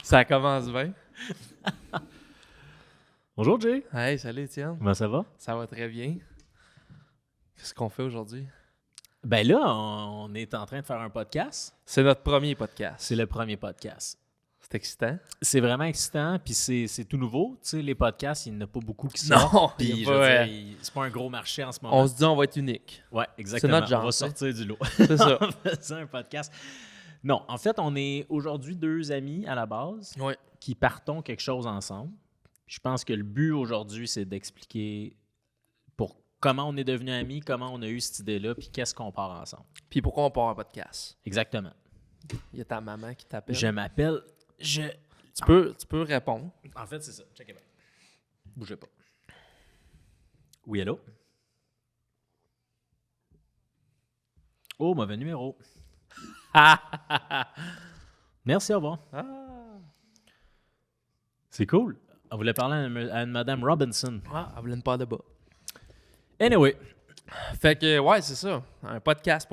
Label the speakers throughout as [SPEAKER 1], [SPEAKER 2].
[SPEAKER 1] Ça commence bien.
[SPEAKER 2] Bonjour Jay.
[SPEAKER 1] Hey, salut Étienne.
[SPEAKER 2] Comment ça va?
[SPEAKER 1] Ça va très bien. Qu'est-ce qu'on fait aujourd'hui?
[SPEAKER 2] Ben là, on est en train de faire un podcast.
[SPEAKER 1] C'est notre premier podcast.
[SPEAKER 2] C'est le premier podcast.
[SPEAKER 1] C'est excitant.
[SPEAKER 2] C'est vraiment excitant, puis c'est tout nouveau. Tu sais, les podcasts, il n'y en a pas beaucoup qui
[SPEAKER 1] Non,
[SPEAKER 2] sortent.
[SPEAKER 1] il y a
[SPEAKER 2] Puis
[SPEAKER 1] pas,
[SPEAKER 2] je veux dire, c'est pas un gros marché en ce moment.
[SPEAKER 1] On se dit on va être unique.
[SPEAKER 2] Ouais, exactement.
[SPEAKER 1] C'est notre genre,
[SPEAKER 2] on va
[SPEAKER 1] ça.
[SPEAKER 2] sortir du lot.
[SPEAKER 1] C'est ça.
[SPEAKER 2] En faisant un podcast. Non, en fait, on est aujourd'hui deux amis à la base
[SPEAKER 1] Oui.
[SPEAKER 2] qui partons quelque chose ensemble. Je pense que le but aujourd'hui, c'est d'expliquer pour comment on est devenus amis, comment on a eu cette idée-là, puis qu'est-ce qu'on part ensemble.
[SPEAKER 1] Puis pourquoi on part un podcast?
[SPEAKER 2] Exactement.
[SPEAKER 1] Il y a ta maman qui t'appelle.
[SPEAKER 2] Je m'appelle...
[SPEAKER 1] Tu peux répondre.
[SPEAKER 2] En fait, c'est ça. Checkez bien. Bougez pas. Oui, allô? Oh, mauvais numéro. Merci, au revoir. C'est cool. On voulait parler à une Madame Robinson.
[SPEAKER 1] Ah, elle voulait une part de bas.
[SPEAKER 2] Anyway,
[SPEAKER 1] Fait que, ouais, c'est ça. Un podcast.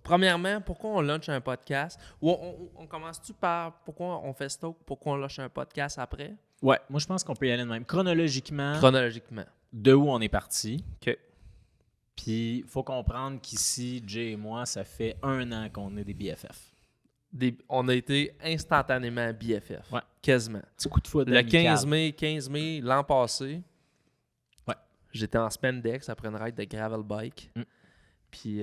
[SPEAKER 1] Premièrement, pourquoi on lance un podcast? Ou on commence-tu par pourquoi on fait Stoke? Pourquoi on lance un podcast après?
[SPEAKER 2] ouais, moi je pense qu'on peut y aller de même. Chronologiquement,
[SPEAKER 1] Chronologiquement.
[SPEAKER 2] de où on est parti.
[SPEAKER 1] OK.
[SPEAKER 2] Puis, il faut comprendre qu'ici, Jay et moi, ça fait 1 an qu'on est des BFF.
[SPEAKER 1] On a été instantanément BFF.
[SPEAKER 2] Ouais.
[SPEAKER 1] Quasiment.
[SPEAKER 2] Petit coup de foudre
[SPEAKER 1] Le
[SPEAKER 2] amical.
[SPEAKER 1] 15 mai l'an passé,
[SPEAKER 2] Ouais.
[SPEAKER 1] j'étais en spandex après une ride de gravel bike.
[SPEAKER 2] Mm.
[SPEAKER 1] Puis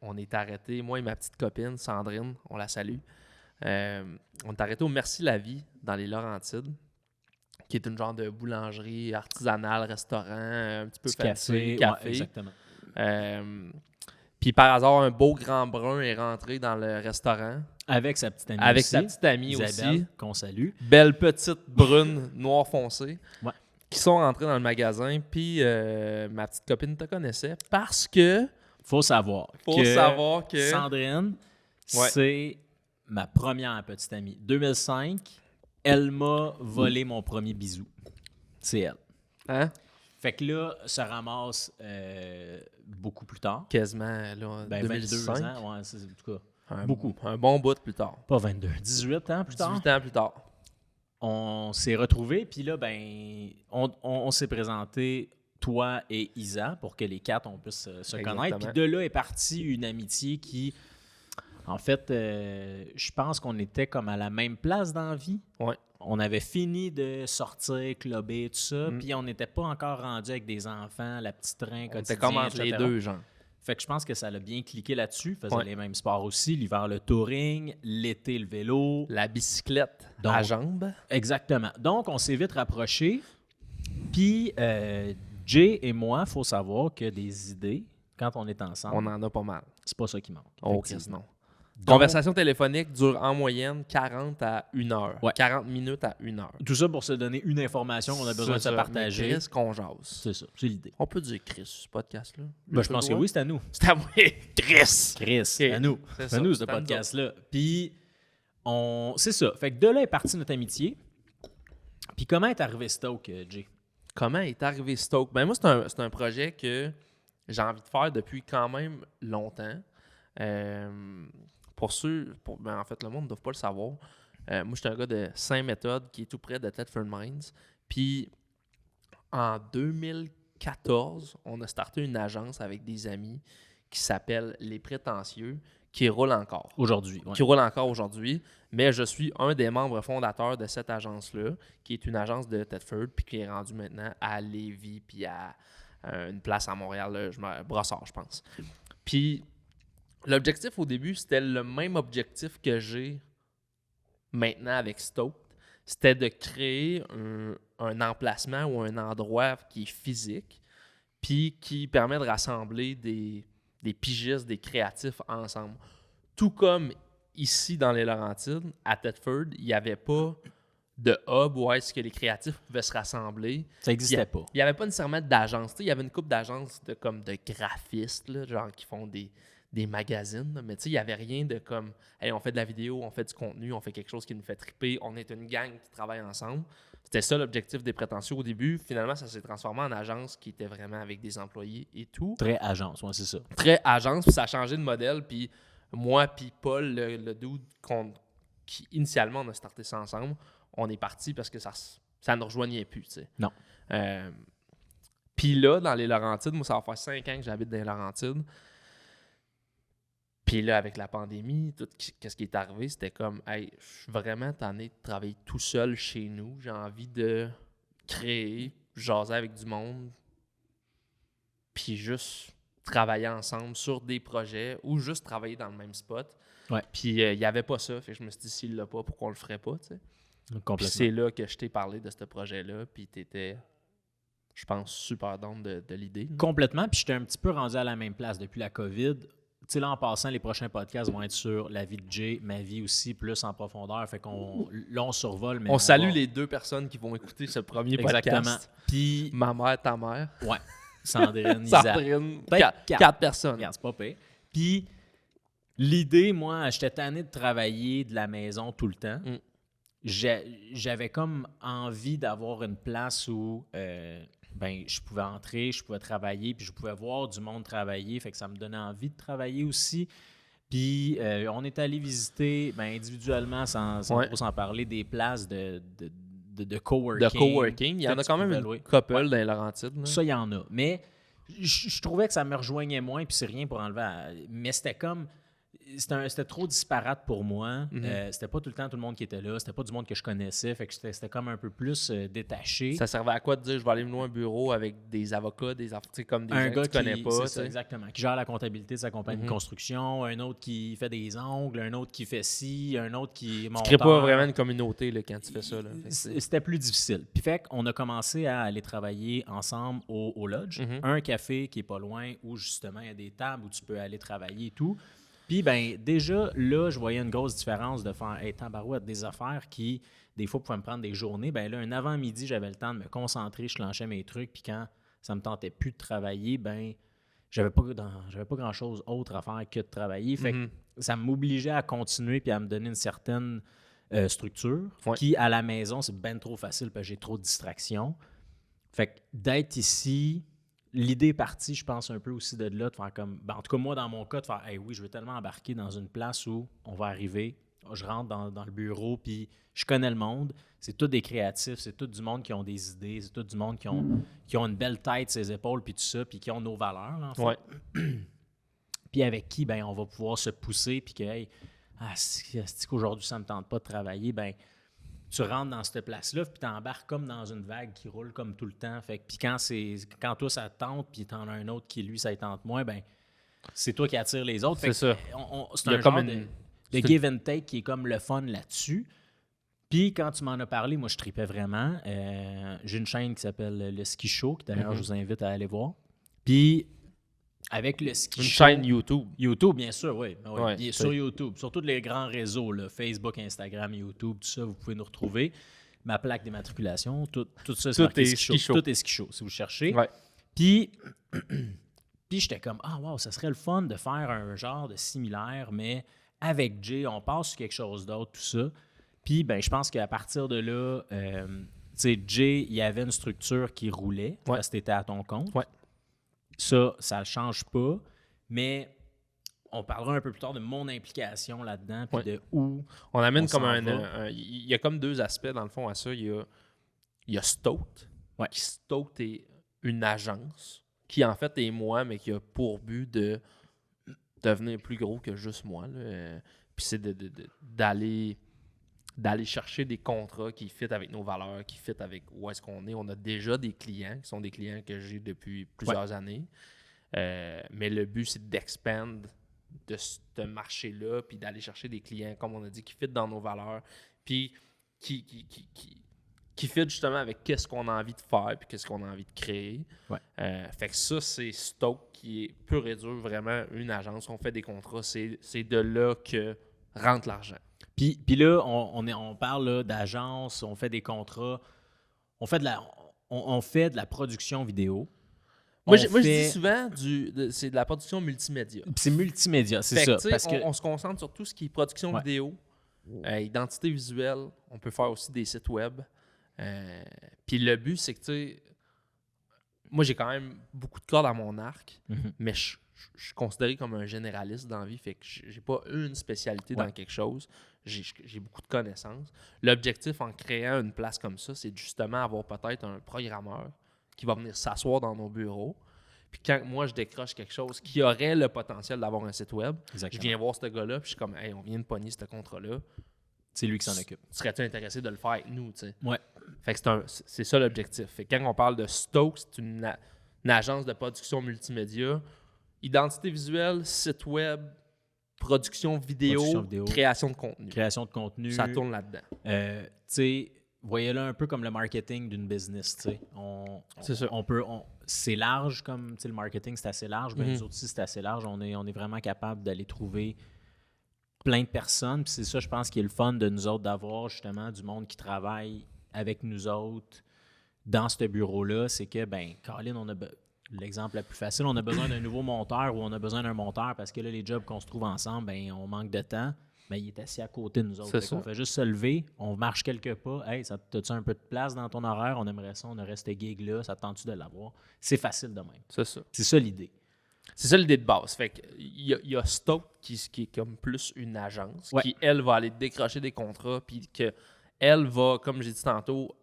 [SPEAKER 1] on est arrêté, moi et ma petite copine Sandrine, on la salue. On est arrêté au Merci la Vie dans les Laurentides, qui est une genre de boulangerie artisanale, restaurant, un petit peu
[SPEAKER 2] Petit
[SPEAKER 1] fancy,
[SPEAKER 2] café.
[SPEAKER 1] café.
[SPEAKER 2] Ouais, exactement.
[SPEAKER 1] Puis par hasard, un beau grand brun est rentré dans le restaurant
[SPEAKER 2] Avec sa petite amie
[SPEAKER 1] avec
[SPEAKER 2] aussi,
[SPEAKER 1] sa petite amie
[SPEAKER 2] Isabelle,
[SPEAKER 1] aussi.
[SPEAKER 2] qu'on salue.
[SPEAKER 1] Belle petite brune noir foncé,
[SPEAKER 2] Ouais.
[SPEAKER 1] qui sont rentrés dans le magasin. Puis ma petite copine te connaissait parce que
[SPEAKER 2] Faut savoir
[SPEAKER 1] que
[SPEAKER 2] Sandrine,
[SPEAKER 1] Ouais.
[SPEAKER 2] c'est ma première petite amie. 2005, elle m'a volé mon premier bisou. C'est elle.
[SPEAKER 1] hein,
[SPEAKER 2] Fait que là, ça ramasse beaucoup plus tard.
[SPEAKER 1] quasiment là, en
[SPEAKER 2] Ben,
[SPEAKER 1] 2005.
[SPEAKER 2] 22 ans, ouais, c'est en tout cas.
[SPEAKER 1] Beaucoup. Un bon bout plus tard.
[SPEAKER 2] Pas 22, 18 ans plus tard.
[SPEAKER 1] 18 ans plus tard.
[SPEAKER 2] On s'est retrouvés, puis là, ben, on s'est présenté, toi et Isa, pour que les quatre, on puisse se connaître. Puis de là est partie une amitié qui, en fait, je pense qu'on était comme à la même place dans la vie.
[SPEAKER 1] Ouais.
[SPEAKER 2] On avait fini de sortir, clubber, tout ça, puis on n'était pas encore rendu avec des enfants, la petite train
[SPEAKER 1] On
[SPEAKER 2] quotidien,
[SPEAKER 1] était comme entre les
[SPEAKER 2] etc.
[SPEAKER 1] deux, genre.
[SPEAKER 2] Fait que je pense que ça l'a bien cliqué là-dessus. Faisait
[SPEAKER 1] Ouais.
[SPEAKER 2] les mêmes sports aussi. L'hiver, le touring. L'été, le vélo.
[SPEAKER 1] La bicyclette
[SPEAKER 2] Donc,
[SPEAKER 1] à jambes.
[SPEAKER 2] Exactement. Donc, on s'est vite rapprochés. Puis, Jay et moi, il faut savoir que des idées, quand on est ensemble,
[SPEAKER 1] On en a pas mal.
[SPEAKER 2] c'est pas ça qui manque.
[SPEAKER 1] Oh,
[SPEAKER 2] effectivement.
[SPEAKER 1] non.
[SPEAKER 2] Donc,
[SPEAKER 1] Conversation téléphonique dure en moyenne 40 à 1 heure.
[SPEAKER 2] Ouais.
[SPEAKER 1] 40 minutes à 1 heure.
[SPEAKER 2] Tout ça pour se donner une information qu'on a besoin de se
[SPEAKER 1] C'est ça.
[SPEAKER 2] partager.
[SPEAKER 1] Mais Chris, qu'on jase.
[SPEAKER 2] C'est ça, c'est l'idée.
[SPEAKER 1] On peut dire Chris sur ce podcast-là?
[SPEAKER 2] Ben, je pense que oui, c'est à nous.
[SPEAKER 1] C'est à moi. Chris!
[SPEAKER 2] Chris,
[SPEAKER 1] Ok.
[SPEAKER 2] à nous.
[SPEAKER 1] C'est
[SPEAKER 2] C'est
[SPEAKER 1] ça,
[SPEAKER 2] à nous, ce
[SPEAKER 1] c'est à nous
[SPEAKER 2] podcast-là. Puis, c'est ça. Fait que de là est partie notre amitié. Puis, comment est arrivé Stoke, Jay?
[SPEAKER 1] Comment est arrivé Stoke? Ben moi, c'est un projet que j'ai envie de faire depuis quand même longtemps. En fait, le monde ne doit pas le savoir. Moi, je suis un gars de Saint-Méthode qui est tout près de Thetford Mines. Puis, en 2014, on a starté une agence avec des amis qui s'appelle Les Prétentieux, qui roule encore.
[SPEAKER 2] Aujourd'hui. Ouais.
[SPEAKER 1] Qui roule encore aujourd'hui, mais je suis un des membres fondateurs de cette agence-là, qui est une agence de Thetford, puis qui est rendue maintenant à Lévis, puis à une place à Montréal, là, Brossard, je pense. Puis l'objectif au début, c'était le même objectif que j'ai maintenant avec Stoke. C'était de créer un emplacement ou un endroit qui est physique, puis qui permet de rassembler des pigistes, des créatifs ensemble. Tout comme ici dans les Laurentides, à Thetford, il n'y avait pas de hub où est-ce que les créatifs pouvaient se rassembler.
[SPEAKER 2] Ça n'existait pas.
[SPEAKER 1] Il n'y avait pas nécessairement d'agence. Il y avait une couple d'agences de graphistes, là, genre qui font des magazines, là, mais il n'y avait rien de comme hey, on fait de la vidéo, on fait du contenu, on fait quelque chose qui nous fait triper, on est une gang qui travaille ensemble. C'était ça l'objectif des Prétentieux au début. Finalement, ça s'est transformé en agence qui était vraiment avec des employés et tout.
[SPEAKER 2] Très agence, ouais, c'est ça.
[SPEAKER 1] Très agence, puis ça a changé de modèle. Puis moi, puis Paul, le dude initialement, on a starté ça ensemble. On est parti parce que ça ne rejoignait plus, tu sais.
[SPEAKER 2] Non.
[SPEAKER 1] Puis là, dans les Laurentides, moi, ça va faire 5 ans que j'habite dans les Laurentides. Puis là, avec la pandémie, tout ce qui est arrivé, c'était comme, hey, je suis vraiment tanné de travailler tout seul chez nous. J'ai envie de créer, jaser avec du monde, puis juste travailler ensemble sur des projets ou juste travailler dans le même spot.
[SPEAKER 2] Ouais.
[SPEAKER 1] Puis il n'y avait pas ça. Fait que je me suis dit, s'il l'a pas, pourquoi on le ferait pas, tu sais? Puis c'est là que je t'ai parlé de ce projet-là, puis t'étais, je pense, super down de l'idée. Là.
[SPEAKER 2] Complètement, puis j'étais un petit peu rendu à la même place depuis la COVID. Tu sais, là, en passant, les prochains podcasts vont être sur la vie de Jay, ma vie aussi, plus en profondeur. Fait qu'on là, on survole. Mais
[SPEAKER 1] on salue les 2 personnes qui vont écouter ce premier podcast.
[SPEAKER 2] Puis
[SPEAKER 1] ma mère, ta mère.
[SPEAKER 2] Ouais. Sandrine, Isa.
[SPEAKER 1] Sandrine,
[SPEAKER 2] peut-être
[SPEAKER 1] 4 personnes.
[SPEAKER 2] Regarde, c'est pas pire. Puis l'idée, moi, j'étais tanné de travailler de la maison tout le temps. J'avais comme envie d'avoir une place où je pouvais entrer, je pouvais travailler, puis je pouvais voir du monde travailler, fait que ça me donnait envie de travailler aussi. Puis on est allé visiter individuellement, sans trop s'en parler, des places de coworking.
[SPEAKER 1] De coworking. Il y en a quand même une couple dans les Laurentides. Là.
[SPEAKER 2] Ça, il y en a. Mais je trouvais que ça me rejoignait moins, puis c'est rien pour enlever. Mais c'était comme... C'était trop disparate pour moi. C'était pas tout le temps tout le monde qui était là. C'était pas du monde que je connaissais. Fait que c'était comme un peu plus détaché.
[SPEAKER 1] Ça servait à quoi de dire je vais aller me louer un bureau avec des avocats, des comme des gens que tu connais pas.
[SPEAKER 2] C'est ça, exactement. Qui gère la comptabilité de sa compagnie de construction, un autre qui fait des ongles, un autre qui fait ci, un autre qui est monteur.
[SPEAKER 1] Tu crées pas vraiment une communauté là, quand tu fais ça. Là.
[SPEAKER 2] C'était plus difficile. Puis fait qu'on a commencé à aller travailler ensemble au lodge. Un café qui est pas loin où justement il y a des tables où tu peux aller travailler et tout. Puis, déjà, là, je voyais une grosse différence de faire tabarouette, des affaires qui, des fois, pouvaient me prendre des journées. Là, un avant-midi, j'avais le temps de me concentrer, je clenchais mes trucs. Puis quand ça me tentait plus de travailler, j'avais pas grand-chose autre à faire que de travailler. Fait que ça m'obligeait à continuer puis à me donner une certaine structure qui, à la maison, c'est bien trop facile parce que j'ai trop de distractions. Fait que d'être ici... L'idée est partie, je pense, un peu aussi de là, de faire comme... en tout cas, moi, dans mon cas, de faire « Hey, oui, je veux tellement embarquer dans une place où on va arriver, je rentre dans le bureau, puis je connais le monde. C'est tous des créatifs, c'est tout du monde qui ont des idées, c'est tout du monde qui ont une belle tête, ses épaules, puis tout ça, puis qui ont nos valeurs, là, en fait.
[SPEAKER 1] Ouais.
[SPEAKER 2] Puis avec qui, on va pouvoir se pousser, puis que, hey, c'est qu'aujourd'hui, ça ne me tente pas de travailler, tu rentres dans cette place-là, puis tu embarques comme dans une vague qui roule comme tout le temps. Fait que, puis quand toi, ça te tente, puis tu en as un autre qui, lui, ça ne tente moins, c'est toi qui attires les autres. Fait
[SPEAKER 1] c'est
[SPEAKER 2] que,
[SPEAKER 1] ça.
[SPEAKER 2] C'est un genre de give and take qui est comme le fun là-dessus. Puis quand tu m'en as parlé, moi, je tripais vraiment. J'ai une chaîne qui s'appelle Le Ski Show, qui d'ailleurs, je vous invite à aller voir. Puis avec le ski show,
[SPEAKER 1] chaîne YouTube.
[SPEAKER 2] YouTube, bien sûr, oui. Sur YouTube. Sur tous les grands réseaux, là, Facebook, Instagram, YouTube, tout ça, vous pouvez nous retrouver. Ma plaque d'immatriculation, tout ça, c'est marqué Ski Show. Tout est Ski Show, si vous cherchez.
[SPEAKER 1] Ouais.
[SPEAKER 2] Puis j'étais comme, wow, ça serait le fun de faire un genre de similaire, mais avec Jay, on passe sur quelque chose d'autre, tout ça. Puis, je pense qu'à partir de là, Jay, il y avait une structure qui roulait parce que tu étais à ton compte.
[SPEAKER 1] Ouais.
[SPEAKER 2] Ça ne change pas, mais on parlera un peu plus tard de mon implication là-dedans, puis de où
[SPEAKER 1] on amène comme il y a comme 2 aspects, dans le fond, à ça. Il y a Stote, qui Stote est une agence, qui en fait est moi, mais qui a pour but de devenir plus gros que juste moi. Puis c'est d'aller chercher des contrats qui fit avec nos valeurs, qui fit avec où est-ce qu'on est. On a déjà des clients qui sont des clients que j'ai depuis plusieurs années. Mais le but, c'est d'expand de ce marché-là, puis d'aller chercher des clients, comme on a dit, qui fit dans nos valeurs, puis qui fit justement avec qu'est-ce qu'on a envie de faire, puis qu'est-ce qu'on a envie de créer. Fait que ça, c'est Stoke, qui est pur et dur, vraiment une agence. On fait des contrats, c'est de là que rentre l'argent.
[SPEAKER 2] Puis là, on parle là, d'agence, on fait des contrats, on fait de la production vidéo.
[SPEAKER 1] Moi, je dis souvent, c'est de la production multimédia.
[SPEAKER 2] C'est multimédia, c'est ça.
[SPEAKER 1] Parce on se concentre sur tout ce qui est production vidéo, identité visuelle. On peut faire aussi des sites web. Puis le but, c'est que, tu sais, moi, j'ai quand même beaucoup de cordes à mon arc,
[SPEAKER 2] Mhm.
[SPEAKER 1] mais je suis considéré comme un généraliste dans la vie, fait que j'ai pas une spécialité dans quelque chose. J'ai beaucoup de connaissances. L'objectif en créant une place comme ça, c'est justement avoir peut-être un programmeur qui va venir s'asseoir dans nos bureaux. Puis quand moi, je décroche quelque chose qui aurait le potentiel d'avoir un site web,
[SPEAKER 2] Exactement.
[SPEAKER 1] je viens voir ce gars-là, puis je suis comme, hey, on vient de pogner ce contrat-là.
[SPEAKER 2] C'est lui qui s'en occupe.
[SPEAKER 1] Serais-tu intéressé de le faire avec nous, tu sais?
[SPEAKER 2] Ouais.
[SPEAKER 1] Fait que c'est ça l'objectif. Fait que quand on parle de Stoke, c'est une agence de production multimédia, identité visuelle, site web, production vidéo, création de contenu.
[SPEAKER 2] Création de contenu.
[SPEAKER 1] Ça tourne là-dedans.
[SPEAKER 2] Tu sais, voyez-le un peu comme le marketing d'une business, tu sais.
[SPEAKER 1] C'est ça.
[SPEAKER 2] C'est large comme, tu sais, le marketing, c'est assez large, mais
[SPEAKER 1] Mhm.
[SPEAKER 2] nous autres aussi, c'est assez large. On est vraiment capable d'aller trouver plein de personnes. Puis c'est ça, je pense, qui est le fun de nous autres, d'avoir justement du monde qui travaille avec nous autres dans ce bureau-là. C'est que, ben, Colin, l'exemple le plus facile, on a besoin d'un nouveau monteur ou on a besoin d'un monteur parce que là, les jobs qu'on se trouve ensemble, ben, on manque de temps. Ben, il est assis à côté de nous autres. On fait juste se lever, on marche quelques pas. Hey, t'as-tu un peu de place dans ton horaire? On aimerait ça, on aurait cette gig-là. Ça te tente-tu de l'avoir? C'est facile de même.
[SPEAKER 1] C'est ça.
[SPEAKER 2] C'est ça l'idée.
[SPEAKER 1] C'est ça l'idée de base. Fait que il y a Stoke qui est comme plus une agence qui, elle, va aller décrocher des contrats, puis qu'elle va, comme j'ai dit tantôt,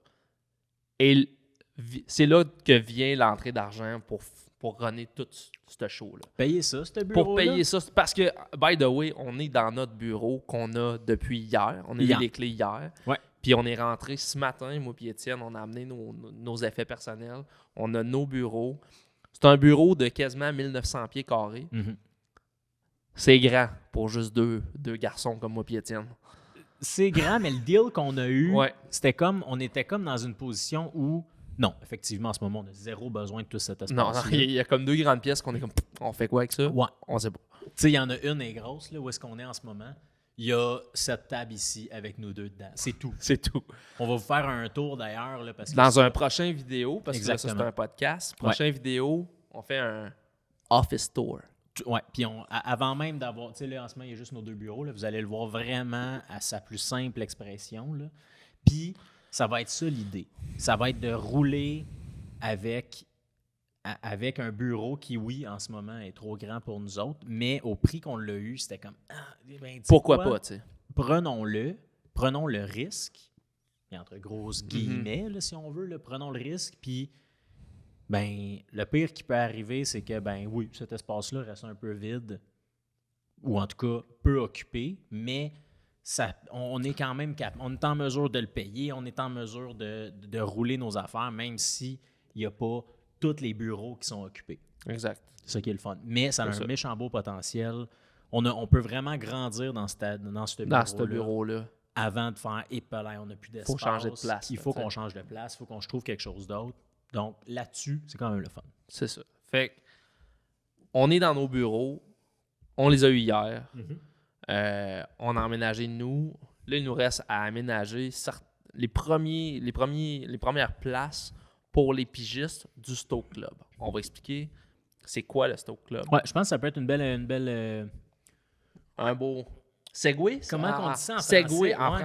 [SPEAKER 1] c'est là que vient l'entrée d'argent pour runner tout ce show-là.
[SPEAKER 2] Payer ça, ce bureau-là?
[SPEAKER 1] Pour payer ça, parce que, by the way, on est dans notre bureau qu'on a depuis hier. On a eu les clés hier.
[SPEAKER 2] Ouais.
[SPEAKER 1] Puis on est rentré ce matin, moi et Étienne, on a amené nos effets personnels. On a nos bureaux. C'est un bureau de quasiment 1900 pieds carrés.
[SPEAKER 2] Mm-hmm.
[SPEAKER 1] C'est grand pour juste deux garçons comme moi et Étienne.
[SPEAKER 2] C'est grand, mais le deal qu'on a eu, c'était comme, on était comme dans une position où, non, effectivement, en ce moment, on a zéro besoin de tout cet espace.
[SPEAKER 1] Non, il y a comme 2 grandes pièces qu'on est comme, on fait quoi avec ça?
[SPEAKER 2] Ouais.
[SPEAKER 1] On sait pas.
[SPEAKER 2] Tu sais, il y en a une, elle est grosse, là, où est-ce qu'on est en ce moment. Il y a cette table ici avec nous deux dedans. C'est tout.
[SPEAKER 1] C'est tout.
[SPEAKER 2] On va vous faire un tour d'ailleurs. Là, parce que
[SPEAKER 1] dans un prochain vidéo, parce que là, ça,
[SPEAKER 2] exactement.
[SPEAKER 1] c'est un podcast. Prochain vidéo, on fait un office tour.
[SPEAKER 2] Ouais, puis avant même d'avoir, tu sais, là, en ce moment, il y a juste nos 2 bureaux. Là, vous allez le voir vraiment à sa plus simple expression. Là. Puis, ça va être ça l'idée. Ça va être de rouler avec un bureau qui, oui, en ce moment, est trop grand pour nous autres, mais au prix qu'on l'a eu, c'était comme,
[SPEAKER 1] pourquoi pas, tu sais.
[SPEAKER 2] Prenons le risque, et entre grosses guillemets, là, si on veut, là, prenons le risque, puis ben, le pire qui peut arriver, c'est que, ben oui, cet espace-là reste un peu vide, ou en tout cas peu occupé, mais on est quand même on est en mesure de le payer, on est en mesure de rouler nos affaires, même s'il n'y a pas tous les bureaux qui sont occupés.
[SPEAKER 1] Exact.
[SPEAKER 2] C'est ça qui est le fun. Mais ça a un méchant beau potentiel. On peut vraiment grandir dans ce bureau-là. Avant de faire épelay, on n'a plus d'espace.
[SPEAKER 1] Il faut changer de place.
[SPEAKER 2] Il faut qu'on change de place, il faut qu'on se trouve quelque chose d'autre. Donc là-dessus, c'est quand même le fun.
[SPEAKER 1] C'est ça. Fait que, on est dans nos bureaux, on les a eu hier. On a emménagé nous. Là, il nous reste à aménager les premières places pour les pigistes du Stoke Club. On va expliquer c'est quoi le Stoke Club.
[SPEAKER 2] Ouais, je pense que ça peut être une belle
[SPEAKER 1] un beau segway.
[SPEAKER 2] Comment on dit ça en
[SPEAKER 1] segway.
[SPEAKER 2] français?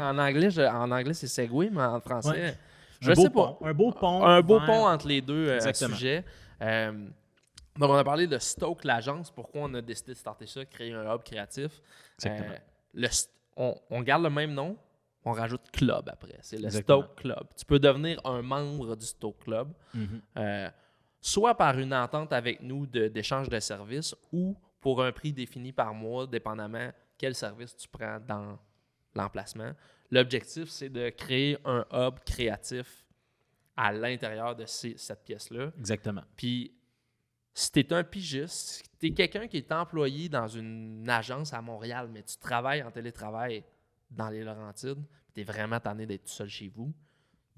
[SPEAKER 1] En anglais, c'est segway, mais en français,
[SPEAKER 2] ouais.
[SPEAKER 1] je sais pas.
[SPEAKER 2] Un beau pont.
[SPEAKER 1] Un beau pont entre les deux
[SPEAKER 2] Exactement.
[SPEAKER 1] sujets. Donc, on a parlé de Stoke, l'agence. Pourquoi on a décidé de starter ça, créer un hub créatif. On garde le même nom, on rajoute club après. C'est le Stoke Club. Tu peux devenir un membre du Stoke Club, soit par une entente avec nous d'échange de services ou pour un prix défini par mois, dépendamment quel service tu prends dans l'emplacement. L'objectif, c'est de créer un hub créatif à l'intérieur de cette pièce-là.
[SPEAKER 2] Exactement.
[SPEAKER 1] Puis, si tu es un pigiste, si tu es quelqu'un qui est employé dans une agence à Montréal, mais tu travailles en télétravail dans les Laurentides, tu es vraiment tanné d'être tout seul chez vous,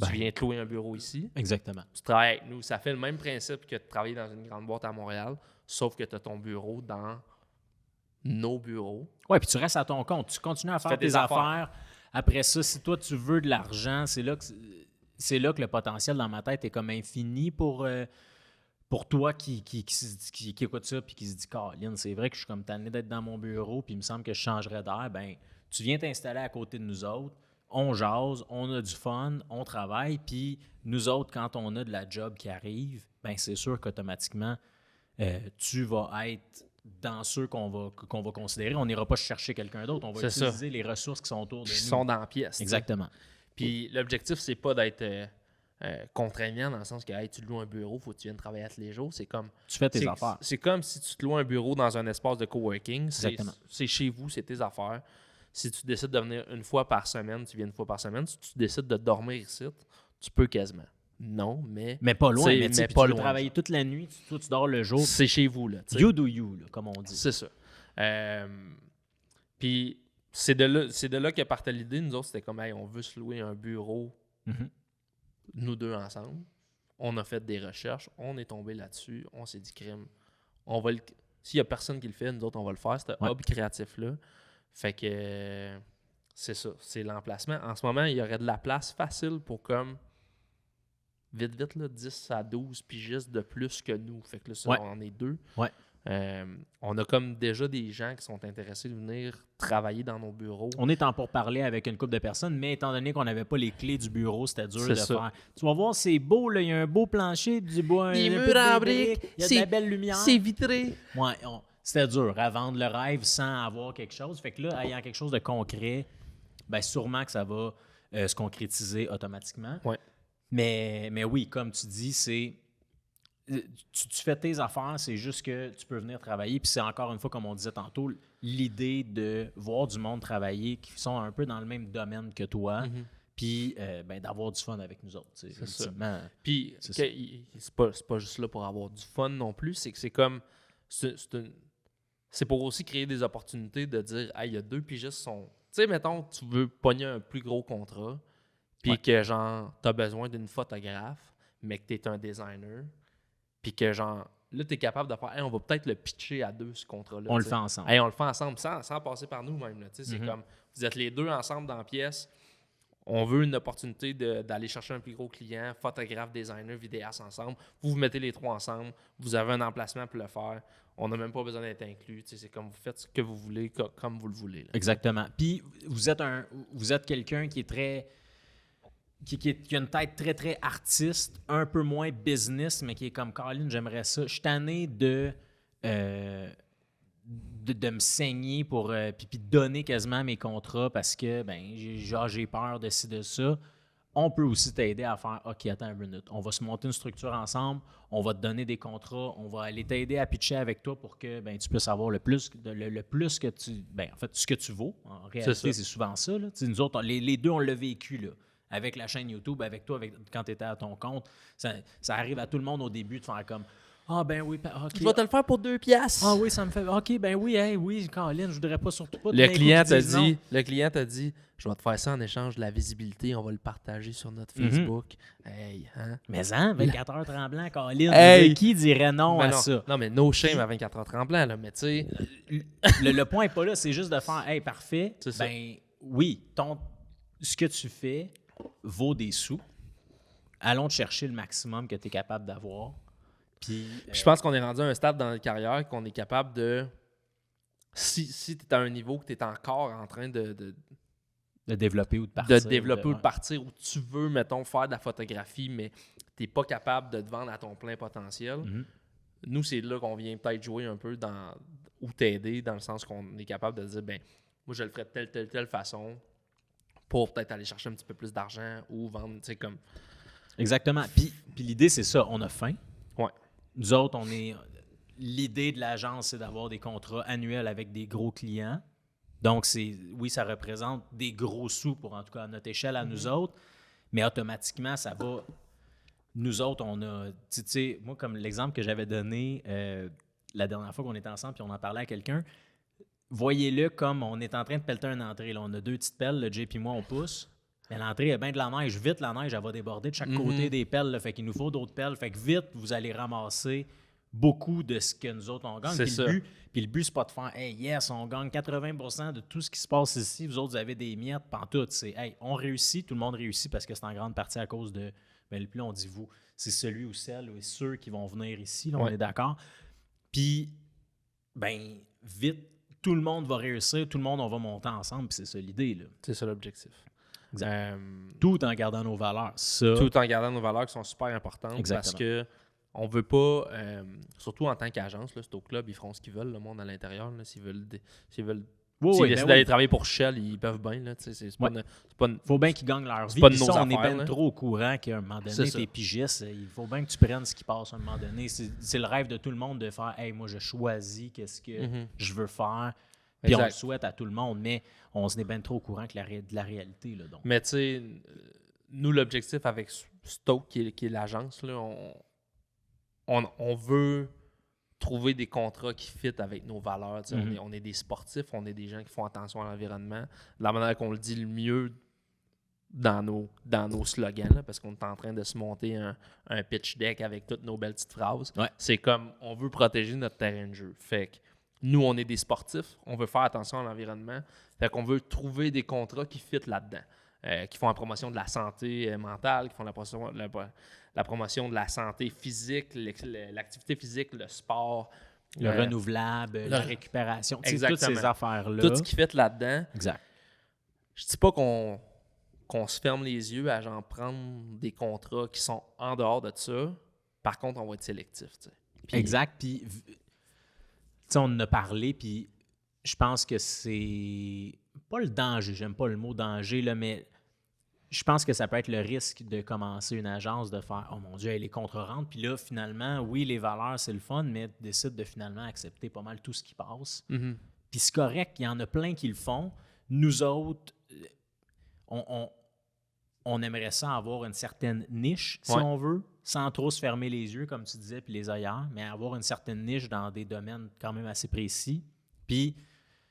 [SPEAKER 1] tu viens te louer un bureau ici.
[SPEAKER 2] Exactement.
[SPEAKER 1] Tu travailles avec nous. Ça fait le même principe que de travailler dans une grande boîte à Montréal, sauf que tu as ton bureau dans nos bureaux.
[SPEAKER 2] Oui, puis tu restes à ton compte. Tu continues à faire tes affaires. Après ça, si toi, tu veux de l'argent, c'est là que le potentiel dans ma tête est comme infini pour toi qui écoute ça puis qui se dit « Colin, c'est vrai que je suis comme tanné d'être dans mon bureau puis il me semble que je changerais d'air. » Ben, tu viens t'installer à côté de nous autres. on jase, on a du fun, on travaille, puis nous autres, quand on a de la job qui arrive, ben c'est sûr qu'automatiquement, tu vas être dans ceux qu'on va considérer. On n'ira pas chercher quelqu'un d'autre, on va utiliser les ressources qui sont autour de nous.
[SPEAKER 1] Qui sont dans la pièce.
[SPEAKER 2] Exactement.
[SPEAKER 1] Puis l'objectif, c'est pas d'être contraignant dans le sens que hey, tu te loues un bureau, faut que tu viennes travailler tous les jours. C'est comme.
[SPEAKER 2] Tu fais tes affaires.
[SPEAKER 1] C'est comme si tu te loues un bureau dans un espace de coworking. C'est chez vous, c'est tes affaires. Si tu décides de venir une fois par semaine, tu viens une fois par semaine. Si tu décides de dormir ici, tu peux quasiment. Non, mais.
[SPEAKER 2] Mais pas loin, mais
[SPEAKER 1] pas
[SPEAKER 2] tu
[SPEAKER 1] loin.
[SPEAKER 2] peux travailler toute la nuit, toi, tu dors le jour.
[SPEAKER 1] C'est chez vous, là.
[SPEAKER 2] You do you, là, comme on dit.
[SPEAKER 1] C'est ça. Puis c'est de là que partait l'idée. Nous autres, c'était comme, hey, on veut se louer un bureau, nous deux ensemble. On a fait des recherches, on est tombé là-dessus, on s'est dit, crime, s'il y a personne qui le fait, nous autres, on va le faire, ce hobby créatif-là. Fait que c'est ça, c'est l'emplacement. En ce moment, il y aurait de la place facile pour comme vite, là, 10 à 12 pigistes de plus que nous. Fait que là, ça, on en est 2.
[SPEAKER 2] Ouais.
[SPEAKER 1] On a comme déjà des gens qui sont intéressés de venir travailler dans nos bureaux.
[SPEAKER 2] On est en pourparlers avec une couple de personnes, mais étant donné qu'on n'avait pas les clés du bureau, c'était dur de faire. Tu vas voir, c'est beau, là, il y a un beau plancher, du bois,
[SPEAKER 1] des murs en briques,
[SPEAKER 2] il y a de la belle lumière.
[SPEAKER 1] C'est vitré.
[SPEAKER 2] Ouais, c'était dur à vendre le rêve sans avoir quelque chose. Fait que là, ayant quelque chose de concret, ben sûrement que ça va se concrétiser automatiquement.
[SPEAKER 1] Ouais.
[SPEAKER 2] Mais oui, comme tu dis, c'est tu fais tes affaires, c'est juste que tu peux venir travailler. Puis c'est encore une fois, comme on disait tantôt, l'idée de voir du monde travailler qui sont un peu dans le même domaine que toi, puis d'avoir du fun avec nous autres. C'est ça.
[SPEAKER 1] Puis c'est pas juste là pour avoir du fun non plus, c'est que c'est comme... C'est pour aussi créer des opportunités de dire, hey, il y a 2 pigistes qui sont... Tu sais, mettons, tu veux pogner un plus gros contrat, puis que genre, t'as besoin d'une photographe, mais que t'es un designer, puis que genre, là, t'es capable de faire, hey, on va peut-être le pitcher à 2 ce contrat-là.
[SPEAKER 2] On le fait ensemble.
[SPEAKER 1] Hey, on le fait ensemble, sans passer par nous même. C'est comme, vous êtes les 2 ensemble dans la pièce, on veut une opportunité d'aller chercher un plus gros client, photographe, designer, vidéaste ensemble. Vous mettez les 3 ensemble, vous avez un emplacement pour le faire. On n'a même pas besoin d'être inclus. C'est comme vous faites ce que vous voulez, comme vous le voulez. Là.
[SPEAKER 2] Exactement. Puis vous êtes quelqu'un qui est très... Qui a une tête très, très artiste, un peu moins business, mais qui est comme, Colin, j'aimerais ça. Je suis tanné de me saigner pour puis donner quasiment mes contrats parce que j'ai peur de ci, de ça. On peut aussi t'aider à faire, OK, attends une minute, on va se monter une structure ensemble, on va te donner des contrats, on va aller t'aider à pitcher avec toi pour que tu puisses avoir le plus que tu... en fait, ce que tu vaux. En réalité, c'est souvent ça. Là. Nous autres, les deux, on l'a vécu, là. Avec la chaîne YouTube, avec toi, quand tu étais à ton compte, ça arrive à tout le monde au début de faire comme ah ben oui, OK.
[SPEAKER 1] Je vais te le faire pour 2 piastres.
[SPEAKER 2] Ah oui, ça me fait OK, ben oui, oui, Colin, je voudrais pas surtout pas.
[SPEAKER 1] Le client t'a dit, je vais te faire ça en échange de la visibilité, on va le partager sur notre Facebook. Hey, hein?
[SPEAKER 2] Mais 24 heures tremblant, Colin. Hey. Qui dirait non à ça?
[SPEAKER 1] Non, mais no shame à 24 heures tremblant, là, mais tu sais.
[SPEAKER 2] le point n'est pas là, c'est juste de faire hey, parfait. Oui, ce que tu fais vaut des sous. Allons te chercher le maximum que tu es capable d'avoir. Puis
[SPEAKER 1] je pense qu'on est rendu à un stade dans notre carrière qu'on est capable de... Si tu es à un niveau que tu es encore en train de
[SPEAKER 2] développer ou de partir.
[SPEAKER 1] De développer ou de partir, où tu veux, mettons, faire de la photographie, mais tu n'es pas capable de te vendre à ton plein potentiel. Nous, c'est là qu'on vient peut-être jouer un peu ou t'aider, dans le sens qu'on est capable de dire, moi, je le ferais de telle façon pour peut-être aller chercher un petit peu plus d'argent ou vendre, tu sais, comme...
[SPEAKER 2] Exactement. Puis l'idée, c'est ça, on a faim.
[SPEAKER 1] Ouais.
[SPEAKER 2] Nous autres, l'idée de l'agence, c'est d'avoir des contrats annuels avec des gros clients. Donc, oui, ça représente des gros sous pour, en tout cas, à notre échelle, à nous autres. Mais automatiquement, ça va... Nous autres, on a... Tu sais, moi, comme l'exemple que j'avais donné la dernière fois qu'on était ensemble puis on en parlait à quelqu'un, voyez-le comme on est en train de pelleter une entrée. Là. On a 2 petites pelles, le Jay et moi, on pousse. Mais l'entrée, il y a bien de la neige. Vite, la neige, elle va déborder de chaque côté des pelles. Là. Fait qu'il nous faut d'autres pelles. Fait que vite, vous allez ramasser beaucoup de ce que nous autres, on gagne. Puis le but, c'est pas de faire « Hey, yes, on gagne 80% de tout ce qui se passe ici. Vous autres, vous avez des miettes. » Pantoute, c'est « Hey, on réussit. » Tout le monde réussit parce que c'est en grande partie à cause de... le plus, on dit « vous ». C'est celui ou celle ou ceux qui vont venir ici. Là, on est d'accord. Puis, vite, tout le monde va réussir. Tout le monde, on va monter ensemble. Puis c'est ça l'idée. Là.
[SPEAKER 1] C'est ça l'objectif.
[SPEAKER 2] Tout en gardant nos valeurs.
[SPEAKER 1] Tout en gardant nos valeurs qui sont super importantes.
[SPEAKER 2] Exactement.
[SPEAKER 1] Parce que on veut pas, surtout en tant qu'agence, là, c'est au club, ils feront ce qu'ils veulent, le monde à l'intérieur. Là, s'ils veulent décident d'aller travailler pour Shell, ils peuvent bien. Là,
[SPEAKER 2] faut bien qu'ils gagnent leur vie.
[SPEAKER 1] pas de
[SPEAKER 2] Puis
[SPEAKER 1] nos
[SPEAKER 2] on est
[SPEAKER 1] affaires,
[SPEAKER 2] bien
[SPEAKER 1] là.
[SPEAKER 2] trop au courant qu'à un moment donné, t'es pigiste. Il faut bien que tu prennes ce qui passe à un moment donné. C'est le rêve de tout le monde de faire « Hey, moi, je choisis qu'est-ce que je veux faire. » Puis on le souhaite à tout le monde, mais on se est bien trop au courant de la réalité. Là, donc.
[SPEAKER 1] Mais tu sais, nous, l'objectif avec Stoke, qui est l'agence, là, on veut trouver des contrats qui fit avec nos valeurs. On est des sportifs, on est des gens qui font attention à l'environnement. De la manière qu'on le dit le mieux dans nos slogans, là, parce qu'on est en train de se monter un pitch deck avec toutes nos belles petites phrases.
[SPEAKER 2] Ouais.
[SPEAKER 1] C'est comme, on veut protéger notre terrain de jeu. Fait que nous, on est des sportifs, on veut faire attention à l'environnement. Fait qu'on veut trouver des contrats qui fit là-dedans. Qui font la promotion de la santé mentale, qui font la promotion de la santé physique, l'activité physique, le sport.
[SPEAKER 2] Le renouvelable, la récupération. Toutes ces affaires-là.
[SPEAKER 1] Tout ce qui fait là-dedans.
[SPEAKER 2] Exact.
[SPEAKER 1] Je dis pas qu'on se ferme les yeux à genre prendre des contrats qui sont en dehors de ça. Par contre, on va être sélectif.
[SPEAKER 2] Exact. Puis, on en a parlé, puis je pense que c'est pas le danger, j'aime pas le mot danger, là, mais je pense que ça peut être le risque de commencer une agence, de faire « Oh mon Dieu, elle est contre-rentre », puis là, finalement, oui, les valeurs, c'est le fun, mais décide de finalement accepter pas mal tout ce qui passe.
[SPEAKER 1] Mm-hmm.
[SPEAKER 2] Puis c'est correct, il y en a plein qui le font. Nous autres, on aimerait ça avoir une certaine niche, si on veut, sans trop se fermer les yeux, comme tu disais, puis les œillères, mais avoir une certaine niche dans des domaines quand même assez précis. Puis,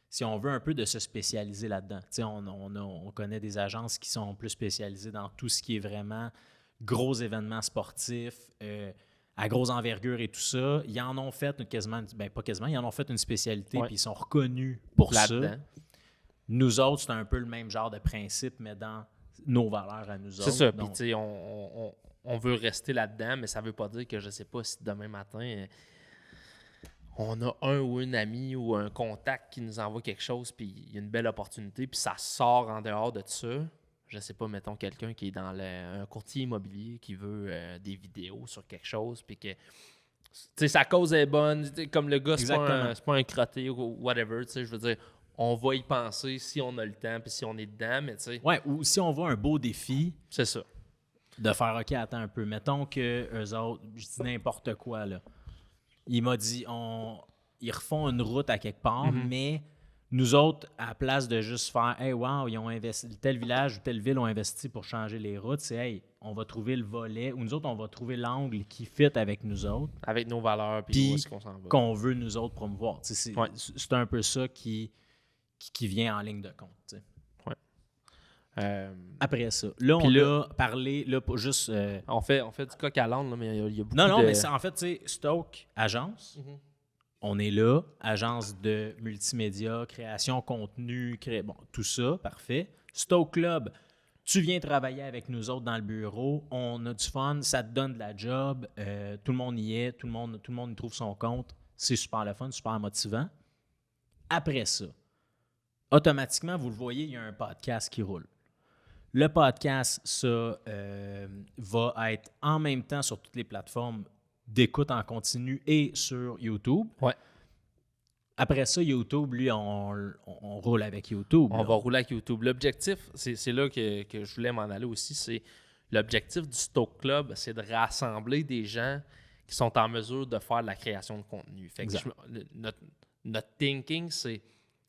[SPEAKER 2] si on veut un peu de se spécialiser là-dedans. On connaît des agences qui sont plus spécialisées dans tout ce qui est vraiment gros événements sportifs, à grosse envergure et tout ça. Ils en ont fait ils en ont fait une spécialité, puis ils sont reconnus pour là-dedans. Ça. Nous autres, c'est un peu le même genre de principe, mais dans nos valeurs à nous autres.
[SPEAKER 1] C'est ça, puis tu sais, on veut rester là-dedans, mais ça veut pas dire que je sais pas si demain matin, on a un ou une amie ou un contact qui nous envoie quelque chose, puis il y a une belle opportunité, puis ça sort en dehors de ça. Je sais pas, mettons quelqu'un qui est dans un courtier immobilier qui veut des vidéos sur quelque chose, puis que sa cause est bonne, comme le gars, c'est pas un crotté ou whatever, je veux dire, on va y penser si on a le temps, puis si on est dedans, mais tu sais.
[SPEAKER 2] Ouais, ou si on voit un beau défi.
[SPEAKER 1] C'est ça.
[SPEAKER 2] De faire, OK, attends un peu. Mettons que eux autres, je dis n'importe quoi, là. Il m'a dit, ils refont une route à quelque part, mais nous autres, à la place de juste faire, hey, wow, ils ont investi, tel village ou telle ville ont investi pour changer les routes, c'est, hey, on va trouver le volet, ou nous autres, on va trouver l'angle qui fit avec nous autres.
[SPEAKER 1] Avec nos valeurs, puis où est-ce qu'on s'en va.
[SPEAKER 2] Qu'on veut nous autres promouvoir. C'est un peu ça qui vient en ligne de compte. T'sais. Après ça, là, on a parlé, là, pour juste...
[SPEAKER 1] On fait du coq à l'âne, mais il y a beaucoup
[SPEAKER 2] Non, mais en fait, tu sais, Stoke, agence, on est là, agence de multimédia, création, contenu, bon, tout ça, parfait. Stoke Club, tu viens travailler avec nous autres dans le bureau, on a du fun, ça te donne de la job, tout le monde y est, tout le monde y trouve son compte, c'est super le fun, super motivant. Après ça, automatiquement, vous le voyez, il y a un podcast qui roule. Le podcast, ça va être en même temps sur toutes les plateformes d'écoute en continu et sur YouTube.
[SPEAKER 1] Ouais.
[SPEAKER 2] Après ça, YouTube, lui, on roule avec YouTube.
[SPEAKER 1] On va rouler avec YouTube. L'objectif, c'est là que je voulais m'en aller aussi, c'est l'objectif du Stoke Club, c'est de rassembler des gens qui sont en mesure de faire de la création de contenu. Fait que notre thinking, c'est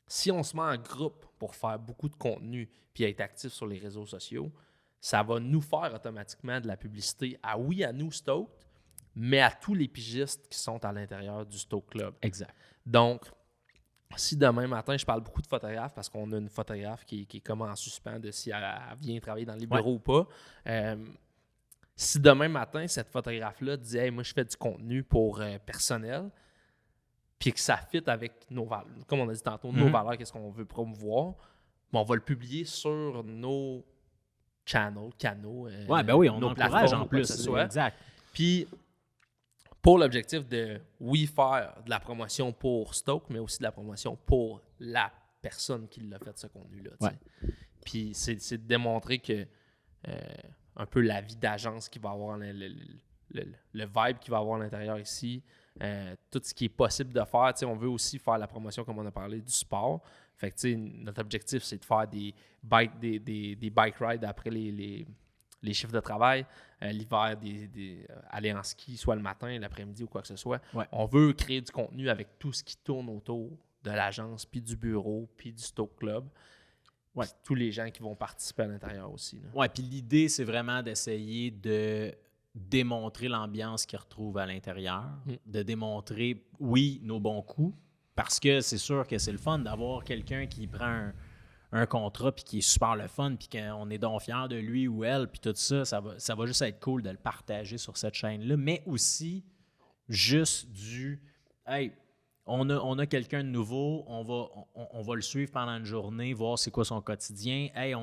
[SPEAKER 1] si on se met en groupe pour faire beaucoup de contenu puis être actif sur les réseaux sociaux, ça va nous faire automatiquement de la publicité à nous, Stoke, mais à tous les pigistes qui sont à l'intérieur du Stoke Club.
[SPEAKER 2] Exact.
[SPEAKER 1] Donc, si demain matin, je parle beaucoup de photographes parce qu'on a une photographe qui est comme en suspens de si elle vient travailler dans les bureaux ou pas. Si demain matin, cette photographe-là dit « Hey, moi, je fais du contenu pour personnel », puis que ça fit avec nos valeurs, comme on a dit tantôt, nos valeurs, qu'est-ce qu'on veut promouvoir, on va le publier sur nos canaux,
[SPEAKER 2] on
[SPEAKER 1] nos
[SPEAKER 2] encourage en plus.
[SPEAKER 1] Exact. Puis, pour l'objectif de, faire de la promotion pour Stoke, mais aussi de la promotion pour la personne qui l'a fait ce contenu-là.
[SPEAKER 2] Ouais.
[SPEAKER 1] Puis c'est de démontrer que un peu la vie d'agence qu'il va avoir, le vibe qu'il va avoir à l'intérieur ici, tout ce qui est possible de faire. On veut aussi faire la promotion, comme on a parlé, du sport. Fait que notre objectif, c'est de faire des bike rides après les chiffres de travail. L'hiver, aller en ski, soit le matin, l'après-midi ou quoi que ce soit.
[SPEAKER 2] Ouais.
[SPEAKER 1] On veut créer du contenu avec tout ce qui tourne autour de l'agence, puis du bureau, puis du Stoke Club.
[SPEAKER 2] Ouais.
[SPEAKER 1] Puis tous les gens qui vont participer à l'intérieur aussi.
[SPEAKER 2] Oui, puis l'idée, c'est vraiment d'essayer de démontrer l'ambiance qu'ils retrouvent à l'intérieur, de démontrer, oui, nos bons coups, parce que c'est sûr que c'est le fun d'avoir quelqu'un qui prend un contrat puis qui est super le fun puis qu'on est donc fiers de lui ou elle puis tout ça, ça va juste être cool de le partager sur cette chaîne-là, mais aussi juste hey, on a quelqu'un de nouveau, on va le suivre pendant une journée, voir c'est quoi son quotidien. Hey,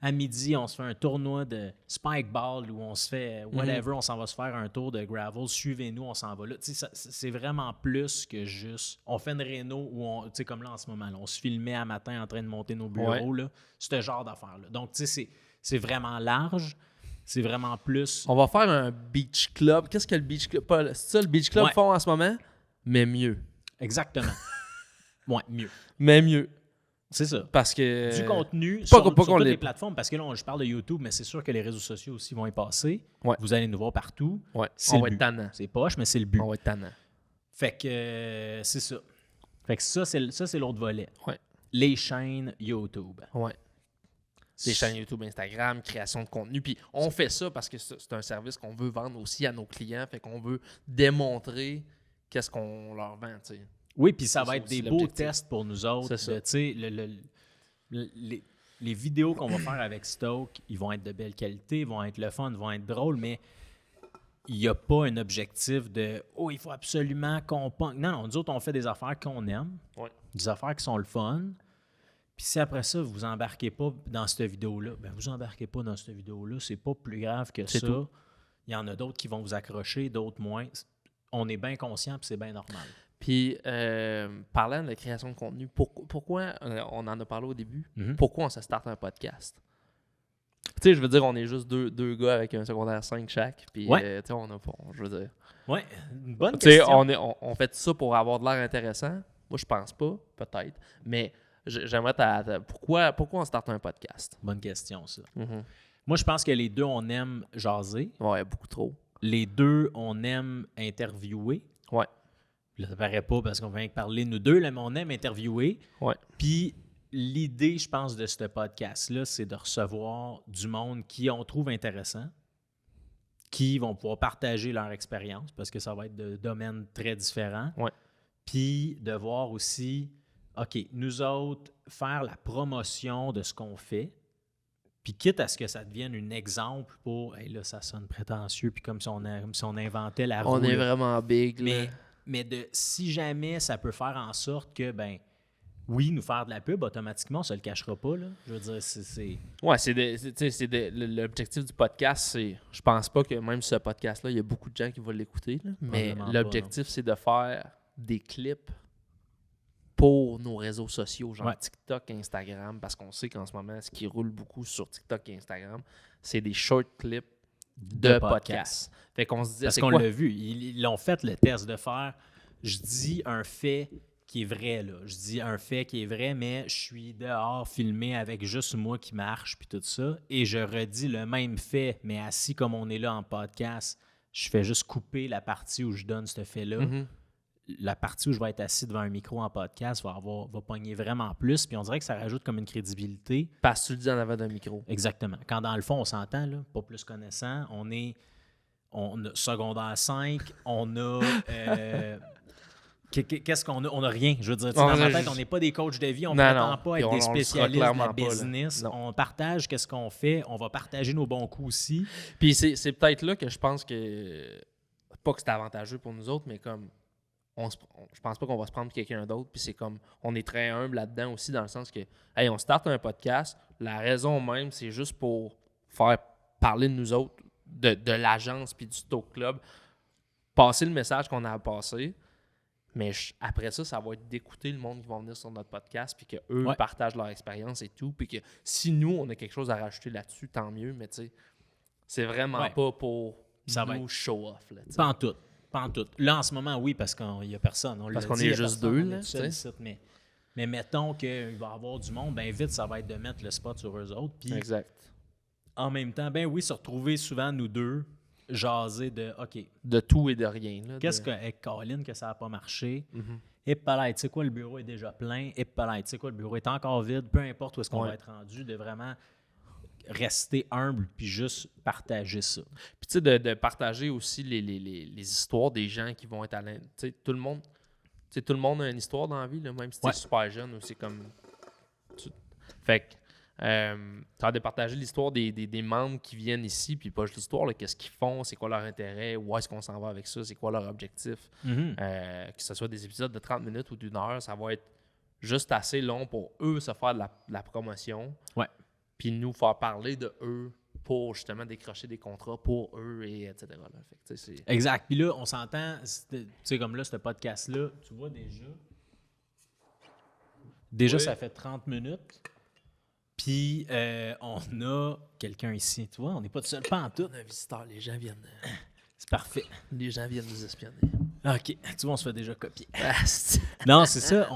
[SPEAKER 2] à midi, on se fait un tournoi de spike ball où on se fait whatever, on s'en va se faire un tour de gravel. Suivez-nous, on s'en va là. C'est vraiment plus que juste. On fait une réno où comme là en ce moment, là, on se filmait à matin en train de monter nos bureaux. Là, ce genre d'affaires-là. Donc, c'est vraiment large. C'est vraiment plus.
[SPEAKER 1] On va faire un beach club. Qu'est-ce que le beach club? C'est ça le beach club font en ce moment? Mais mieux.
[SPEAKER 2] Exactement. Ouais, mieux.
[SPEAKER 1] Mais mieux.
[SPEAKER 2] C'est ça.
[SPEAKER 1] Parce que.
[SPEAKER 2] Du contenu sur toutes les plateformes. Parce que là, je parle de YouTube, mais c'est sûr que les réseaux sociaux aussi vont y passer.
[SPEAKER 1] Ouais.
[SPEAKER 2] Vous allez nous voir partout.
[SPEAKER 1] Ouais.
[SPEAKER 2] On
[SPEAKER 1] va être tannant.
[SPEAKER 2] C'est poche, mais c'est le but.
[SPEAKER 1] On va être tannant.
[SPEAKER 2] Fait que c'est ça. Fait que ça, c'est l'autre volet.
[SPEAKER 1] Ouais.
[SPEAKER 2] Les chaînes YouTube.
[SPEAKER 1] Ouais. Des chaînes YouTube, Instagram, création de contenu. Puis on fait ça parce que c'est un service qu'on veut vendre aussi à nos clients. Fait qu'on veut démontrer qu'est-ce qu'on leur vend, tu sais.
[SPEAKER 2] Oui, puis ça va être des beaux tests pour nous autres.
[SPEAKER 1] C'est ça.
[SPEAKER 2] Les vidéos qu'on va faire avec Stoke, ils vont être de belle qualité, ils vont être le fun, ils vont être drôles, mais il n'y a pas un objectif de « Oh, il faut absolument qu'on punk ». Non, nous autres, on fait des affaires qu'on aime, des affaires qui sont le fun. Puis si après ça, vous embarquez pas dans cette vidéo-là, ben vous embarquez pas dans cette vidéo-là. C'est pas plus grave que ça.
[SPEAKER 1] Tout.
[SPEAKER 2] Il y en a d'autres qui vont vous accrocher, d'autres moins. On est bien conscient, puis c'est bien normal.
[SPEAKER 1] Puis, parlant de la création de contenu, pourquoi, on en a parlé au début, pourquoi on se starte un podcast? Tu sais, je veux dire, on est juste deux gars avec un secondaire 5 chaque, puis, tu sais, je veux dire...
[SPEAKER 2] Oui, une bonne question.
[SPEAKER 1] Tu sais, on fait ça pour avoir de l'air intéressant? Moi, je pense pas, peut-être, mais j'aimerais pourquoi on starte un podcast?
[SPEAKER 2] Bonne question, ça.
[SPEAKER 1] Mm-hmm.
[SPEAKER 2] Moi, je pense que les deux, on aime jaser.
[SPEAKER 1] Ouais, beaucoup trop.
[SPEAKER 2] Les deux, on aime interviewer.
[SPEAKER 1] Ouais.
[SPEAKER 2] Là, ça paraît pas parce qu'on vient de parler nous deux, là, mais on aime interviewer.
[SPEAKER 1] Ouais.
[SPEAKER 2] Puis l'idée, je pense, de ce podcast-là, c'est de recevoir du monde qui on trouve intéressant, qui vont pouvoir partager leur expérience parce que ça va être de domaines très différents.
[SPEAKER 1] Ouais.
[SPEAKER 2] Puis de voir aussi, OK, nous autres, faire la promotion de ce qu'on fait, puis quitte à ce que ça devienne un exemple pour, hey, là, ça sonne prétentieux, puis comme si on inventait la roue.
[SPEAKER 1] On est vraiment big, là.
[SPEAKER 2] Mais si jamais ça peut faire en sorte que, ben oui, nous faire de la pub, automatiquement, on ne se le cachera pas, là. Je veux dire, c'est...
[SPEAKER 1] Ouais, l'objectif du podcast, c'est... Je pense pas que même ce podcast-là, il y a beaucoup de gens qui vont l'écouter, là, mais l'objectif, c'est de faire des clips pour nos réseaux sociaux, genre TikTok, Instagram, parce qu'on sait qu'en ce moment, ce qui roule beaucoup sur TikTok et Instagram, c'est des short clips de podcasts. Fait qu'on se disait,
[SPEAKER 2] parce qu'on l'a vu, ils l'ont fait le test de faire, je dis un fait qui est vrai, là. Je dis un fait qui est vrai, mais je suis dehors filmé avec juste moi qui marche puis tout ça, et je redis le même fait, mais assis comme on est là en podcast, je fais juste couper la partie où je donne ce fait-là. Mm-hmm. La partie où je vais être assis devant un micro en podcast va pogner vraiment plus, puis on dirait que ça rajoute comme une crédibilité.
[SPEAKER 1] Parce que tu le dis en avant d'un micro.
[SPEAKER 2] Exactement. Quand dans le fond, on s'entend, là, pas plus connaissant, on a secondaire 5, on a... qu'est-ce qu'on a? On n'a rien. Je veux dire, dans ma tête, on n'est pas des coachs de vie, on ne prétend pas être des spécialistes de la business. On partage qu'est-ce qu'on fait, on va partager nos bons coups aussi.
[SPEAKER 1] Puis c'est peut-être là que je pense que... Pas que c'est avantageux pour nous autres, mais comme... je pense pas qu'on va se prendre quelqu'un d'autre, puis c'est comme, on est très humble là-dedans aussi, dans le sens que, hey, on starte un podcast, la raison même, c'est juste pour faire parler de nous autres, de l'agence puis du Stoke Club, passer le message qu'on a à passer, Mais après ça va être d'écouter le monde qui va venir sur notre podcast, puis qu'eux partagent leur expérience et tout. Puis que si nous, on a quelque chose à rajouter là-dessus, tant mieux. Mais tu sais, c'est vraiment pas pour nous show-off.
[SPEAKER 2] Pas en tout. Là, en ce moment, oui, parce qu'il n'y a personne.
[SPEAKER 1] Parce qu'on est juste deux. Là,
[SPEAKER 2] mais mettons qu'il va y avoir du monde, bien vite, ça va être de mettre le spot sur eux autres. Puis,
[SPEAKER 1] exact.
[SPEAKER 2] En même temps, ben oui, se retrouver souvent, nous deux, jaser de OK.
[SPEAKER 1] De tout et de rien. Là,
[SPEAKER 2] qu'est-ce qu'avec Colin, que ça n'a pas marché? Et palette, tu sais quoi, le bureau est déjà plein. Et palette, tu sais quoi, le bureau est encore vide. Peu importe où est-ce qu'on va être rendu, de vraiment rester humble puis juste partager ça.
[SPEAKER 1] Puis tu sais, de partager aussi les histoires des gens qui vont être à l'intérieur. Tu sais, tout le monde a une histoire dans la vie, là, même si tu es super jeune ou c'est comme... Fait que tu as de partager l'histoire des membres qui viennent ici, puis pas juste l'histoire, qu'est-ce qu'ils font, c'est quoi leur intérêt, où est-ce qu'on s'en va avec ça, c'est quoi leur objectif. Que ce soit des épisodes de 30 minutes ou d'1 heure, ça va être juste assez long pour eux se faire de la promotion.
[SPEAKER 2] Ouais.
[SPEAKER 1] Puis nous faire parler de eux pour justement décrocher des contrats pour eux, et etc. Là. Fait que, c'est...
[SPEAKER 2] Exact. Puis là, on s'entend, tu sais, comme là, ce podcast-là, tu vois déjà, ça fait 30 minutes. Puis, on a quelqu'un ici. Tu vois, on n'est pas tout seul, pas en tout.
[SPEAKER 1] On a un visiteur, les gens viennent...
[SPEAKER 2] C'est parfait.
[SPEAKER 1] Les gens viennent nous espionner.
[SPEAKER 2] OK. Tu vois, on se fait déjà copier. Non, c'est ça.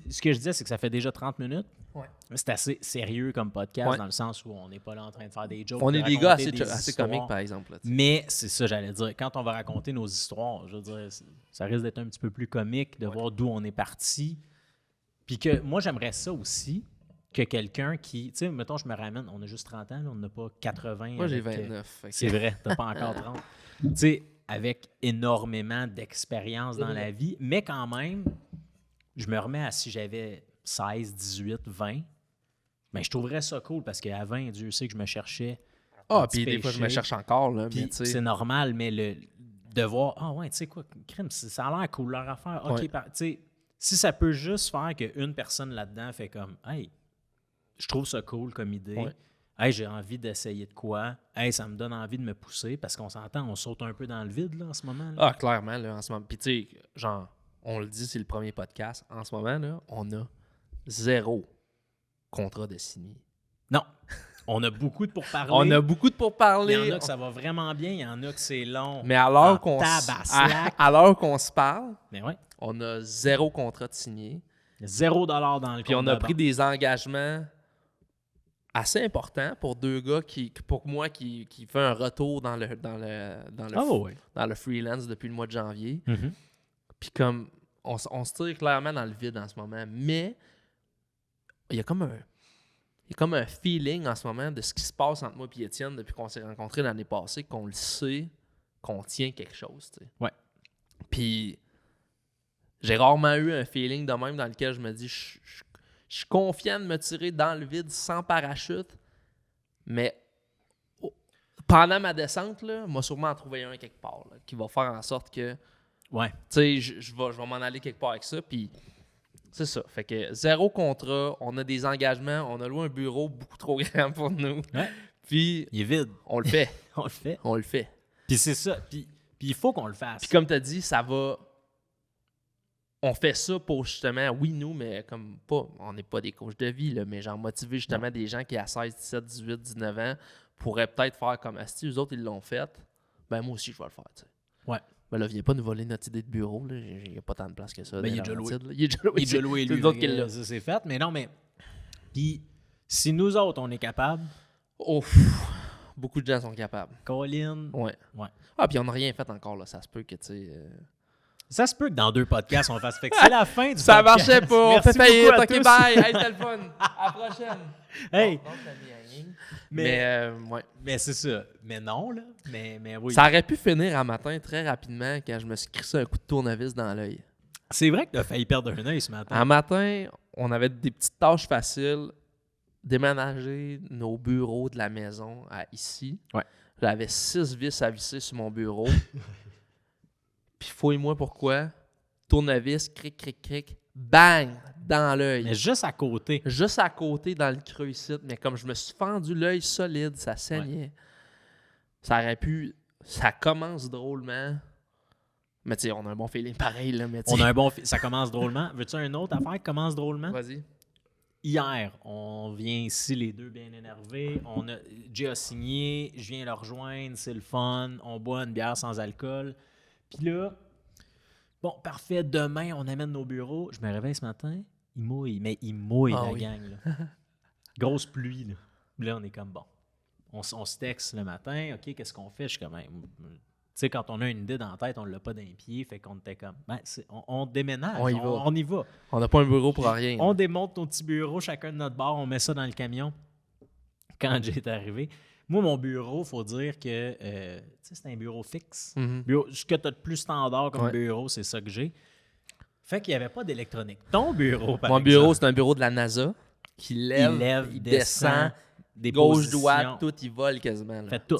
[SPEAKER 2] Ce que je disais, c'est que ça fait déjà 30 minutes.
[SPEAKER 1] Ouais.
[SPEAKER 2] C'est assez sérieux comme podcast, dans le sens où on n'est pas là en train de faire des jokes.
[SPEAKER 1] On est des gars assez comiques, par exemple. Là,
[SPEAKER 2] mais c'est ça, j'allais dire. Quand on va raconter nos histoires, je veux dire, ça risque d'être un petit peu plus comique de voir d'où on est parti. Puis que moi, j'aimerais ça aussi, que quelqu'un qui... Tu sais, mettons, je me ramène, on a juste 30 ans, là, on n'a pas 80.
[SPEAKER 1] Moi, j'ai 29.
[SPEAKER 2] C'est vrai, t'as pas encore 30. Tu sais, avec énormément d'expérience dans la vie, mais quand même, je me remets à si j'avais 16, 18, 20, ben je trouverais ça cool parce qu'à 20, Dieu sait que je me cherchais.
[SPEAKER 1] Puis des fois, je me cherche encore. Là,
[SPEAKER 2] mais c'est normal, mais de voir, tu sais quoi, crime, ça a l'air cool leur affaire. OK, tu sais, si ça peut juste faire qu'une personne là-dedans fait comme, hey, je trouve ça cool comme idée. Ouais. Hey, j'ai envie d'essayer de quoi. Hey, ça me donne envie de me pousser parce qu'on s'entend, on saute un peu dans le vide là, en ce moment. Là.
[SPEAKER 1] Clairement, là, en ce moment. Puis tu sais, genre, on le dit, c'est le premier podcast. En ce moment, là, on a 0 contrat de signé. Non.
[SPEAKER 2] On a beaucoup de pourparlers.
[SPEAKER 1] Il y
[SPEAKER 2] en a que ça va vraiment bien, il y en a que c'est long.
[SPEAKER 1] Mais à l'heure qu'on se parle, on a 0 contrat de signé.
[SPEAKER 2] $0 dans le
[SPEAKER 1] Puis on a pris des engagements assez importants pour 2 gars pour moi qui fait un retour dans le freelance depuis le mois de janvier.
[SPEAKER 2] Mm-hmm.
[SPEAKER 1] Puis comme on se tire clairement dans le vide en ce moment, mais il y a comme un feeling en ce moment de ce qui se passe entre moi et Étienne depuis qu'on s'est rencontrés l'année passée, qu'on le sait, qu'on tient quelque chose. T'sais.
[SPEAKER 2] Ouais.
[SPEAKER 1] Puis j'ai rarement eu un feeling de même dans lequel je me dis je suis confiant de me tirer dans le vide sans parachute, mais pendant ma descente, là, m'a sûrement en trouvé un quelque part là, qui va faire en sorte que je vais m'en aller quelque part avec ça. Puis c'est ça. Fait que 0 contrat, on a des engagements, on a loué un bureau beaucoup trop grand pour nous.
[SPEAKER 2] Ouais.
[SPEAKER 1] Puis
[SPEAKER 2] il est vide.
[SPEAKER 1] On le fait.
[SPEAKER 2] On le fait. Puis c'est ça. Puis il faut qu'on le fasse.
[SPEAKER 1] Puis comme tu as dit, ça va... On fait ça pour justement, oui, nous, mais comme pas... On n'est pas des coachs de vie, là, mais genre motiver justement des gens qui à 16, 17, 18, 19 ans pourraient peut-être faire comme si eux autres, ils l'ont fait. Ben moi aussi, je vais le faire, tu sais.
[SPEAKER 2] Ouais.
[SPEAKER 1] Ben là, viens pas nous voler notre idée de bureau. Il n'y a pas tant de place que ça.
[SPEAKER 2] Ben, il est déjà loué.
[SPEAKER 1] C'est d'autres qui l'ont.
[SPEAKER 2] Ça, c'est fait. Mais non, mais... Puis, si nous autres, on est capables...
[SPEAKER 1] Beaucoup de gens sont capables.
[SPEAKER 2] Colin.
[SPEAKER 1] Ouais. Puis on n'a rien fait encore, là. Ça se peut que, tu sais...
[SPEAKER 2] Ça se peut que dans 2 podcasts, on fasse... Fait que c'est la fin du
[SPEAKER 1] ça
[SPEAKER 2] podcast.
[SPEAKER 1] Ça marchait pas. On fait faillite. OK, bye. Hey, c'était le fun. À la prochaine.
[SPEAKER 2] Hey.
[SPEAKER 1] Mais
[SPEAKER 2] c'est ça. Mais non, là. Mais oui.
[SPEAKER 1] Ça aurait pu finir un matin très rapidement quand je me suis crissé un coup de tournevis dans l'œil.
[SPEAKER 2] C'est vrai que tu as failli perdre un œil ce matin.
[SPEAKER 1] Un matin, on avait des petites tâches faciles. Déménager nos bureaux de la maison à ici.
[SPEAKER 2] Ouais.
[SPEAKER 1] J'avais 6 vis à visser sur mon bureau. Puis fouille-moi pourquoi. Tournevis, cric, bang, dans l'œil.
[SPEAKER 2] Mais juste à côté.
[SPEAKER 1] Juste à côté, dans le creux ici. Mais comme je me suis fendu l'œil solide, ça saignait. Ouais. Ça aurait pu... Ça commence drôlement. Mais tu sais, on a un bon feeling pareil, là. Mais
[SPEAKER 2] On a un bon... Ça commence drôlement. Veux-tu une autre affaire qui commence drôlement?
[SPEAKER 1] Vas-y.
[SPEAKER 2] Hier, on vient ici, les deux bien énervés. Jay a signé, je viens le rejoindre, c'est le fun. On boit une bière sans alcool. Puis là, bon, parfait, demain, on amène nos bureaux. Je me réveille ce matin, il mouille, mais il mouille, la gang. Là. Grosse pluie, là. Là, on est comme, bon, on se texte le matin, OK, qu'est-ce qu'on fait? Je suis comme, tu sais, quand on a une idée dans la tête, on ne l'a pas d'un pied, fait qu'on était comme, on déménage, on y va.
[SPEAKER 1] On n'a pas un bureau pour rien.
[SPEAKER 2] On démonte nos petits bureaux, chacun de notre bord, on met ça dans le camion. Quand j'ai été arrivé, moi, mon bureau, il faut dire que c'est un bureau fixe. Ce que tu as de plus standard comme bureau, c'est ça que j'ai. Fait qu'il n'y avait pas d'électronique. Ton bureau, par exemple.
[SPEAKER 1] Mon bureau, c'est un bureau de la NASA qui lève, il descend,
[SPEAKER 2] des
[SPEAKER 1] gauche, droite, tout, il vole quasiment. Là,
[SPEAKER 2] fait tout.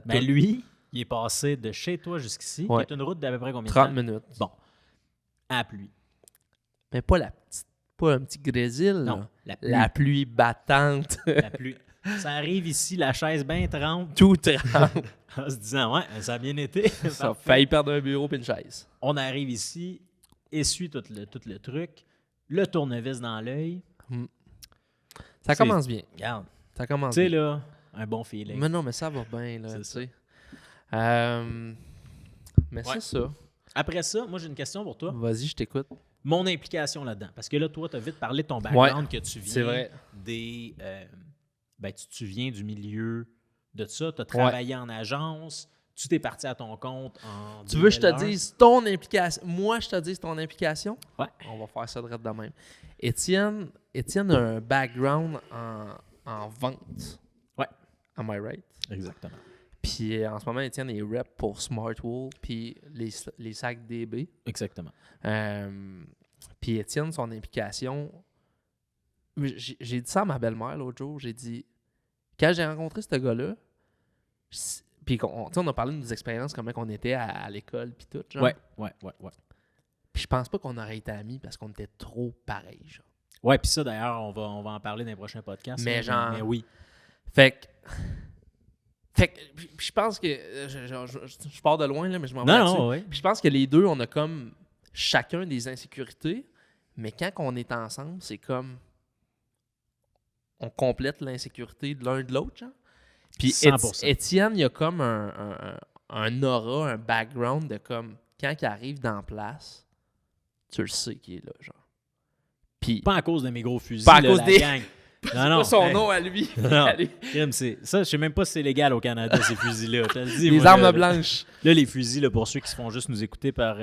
[SPEAKER 2] Mais lui, il est passé de chez toi jusqu'ici, qui est une route d'à peu près combien de temps?
[SPEAKER 1] 30 minutes.
[SPEAKER 2] Bon, à la pluie.
[SPEAKER 1] Mais pas un petit grésil.
[SPEAKER 2] Non,
[SPEAKER 1] la pluie battante.
[SPEAKER 2] La pluie. Ça arrive ici, la chaise bien trempe.
[SPEAKER 1] Tout trempe.
[SPEAKER 2] En se disant, ouais, ça a bien été.
[SPEAKER 1] Ça a failli perdre un bureau et une chaise.
[SPEAKER 2] On arrive ici, essuie tout le truc, le tournevis dans l'œil.
[SPEAKER 1] Ça commence bien.
[SPEAKER 2] Regarde.
[SPEAKER 1] Ça commence bien.
[SPEAKER 2] Tu sais, là, un bon feeling.
[SPEAKER 1] Mais non, mais ça va bien, là, tu sais. Mais c'est ça.
[SPEAKER 2] Après ça, moi, j'ai une question pour toi.
[SPEAKER 1] Vas-y, je t'écoute.
[SPEAKER 2] Mon implication là-dedans. Parce que là, toi, tu as vite parlé de ton background, que tu viens
[SPEAKER 1] c'est vrai.
[SPEAKER 2] des... tu viens du milieu de ça. Tu as travaillé en agence. Tu t'es parti à ton compte en 2001.
[SPEAKER 1] Tu veux que je te dise ton implication? Moi, je te dise ton implication?
[SPEAKER 2] Ouais.
[SPEAKER 1] On va faire ça de même. Étienne a un background en vente.
[SPEAKER 2] Ouais.
[SPEAKER 1] Am I right?
[SPEAKER 2] Exactement.
[SPEAKER 1] Puis en ce moment, Étienne est rep pour Smartwool puis les sacs DB.
[SPEAKER 2] Exactement.
[SPEAKER 1] Puis Étienne, son implication... J'ai dit ça à ma belle-mère l'autre jour. J'ai dit, quand j'ai rencontré ce gars-là, puis on a parlé de nos expériences, comment on était à l'école puis tout. Genre.
[SPEAKER 2] Ouais.
[SPEAKER 1] Puis je pense pas qu'on aurait été amis parce qu'on était trop pareils. Genre.
[SPEAKER 2] Ouais, puis ça, d'ailleurs, on va en parler dans les prochains podcasts.
[SPEAKER 1] Mais
[SPEAKER 2] Mais oui.
[SPEAKER 1] Fait que je pense que... Je pars de loin, là, mais je m'en vais là-dessus.
[SPEAKER 2] Non, ouais.
[SPEAKER 1] Puis je pense que les deux, on a comme chacun des insécurités, mais quand on est ensemble, c'est comme... On complète l'insécurité de l'un de l'autre, genre. Puis
[SPEAKER 2] 100%.
[SPEAKER 1] Étienne, il a comme un aura, un background de comme... Quand il arrive dans la place, tu le sais qu'il est là, genre. Puis,
[SPEAKER 2] pas à cause de mes gros fusils,
[SPEAKER 1] pas à
[SPEAKER 2] là,
[SPEAKER 1] cause
[SPEAKER 2] la
[SPEAKER 1] des...
[SPEAKER 2] gang.
[SPEAKER 1] Non, pas son nom à lui.
[SPEAKER 2] Non. Ça, je sais même pas si c'est légal au Canada, ces fusils-là. Je te le dis,
[SPEAKER 1] les
[SPEAKER 2] moi,
[SPEAKER 1] armes
[SPEAKER 2] là,
[SPEAKER 1] blanches.
[SPEAKER 2] Là, les fusils, là, pour ceux qui se font juste nous écouter par...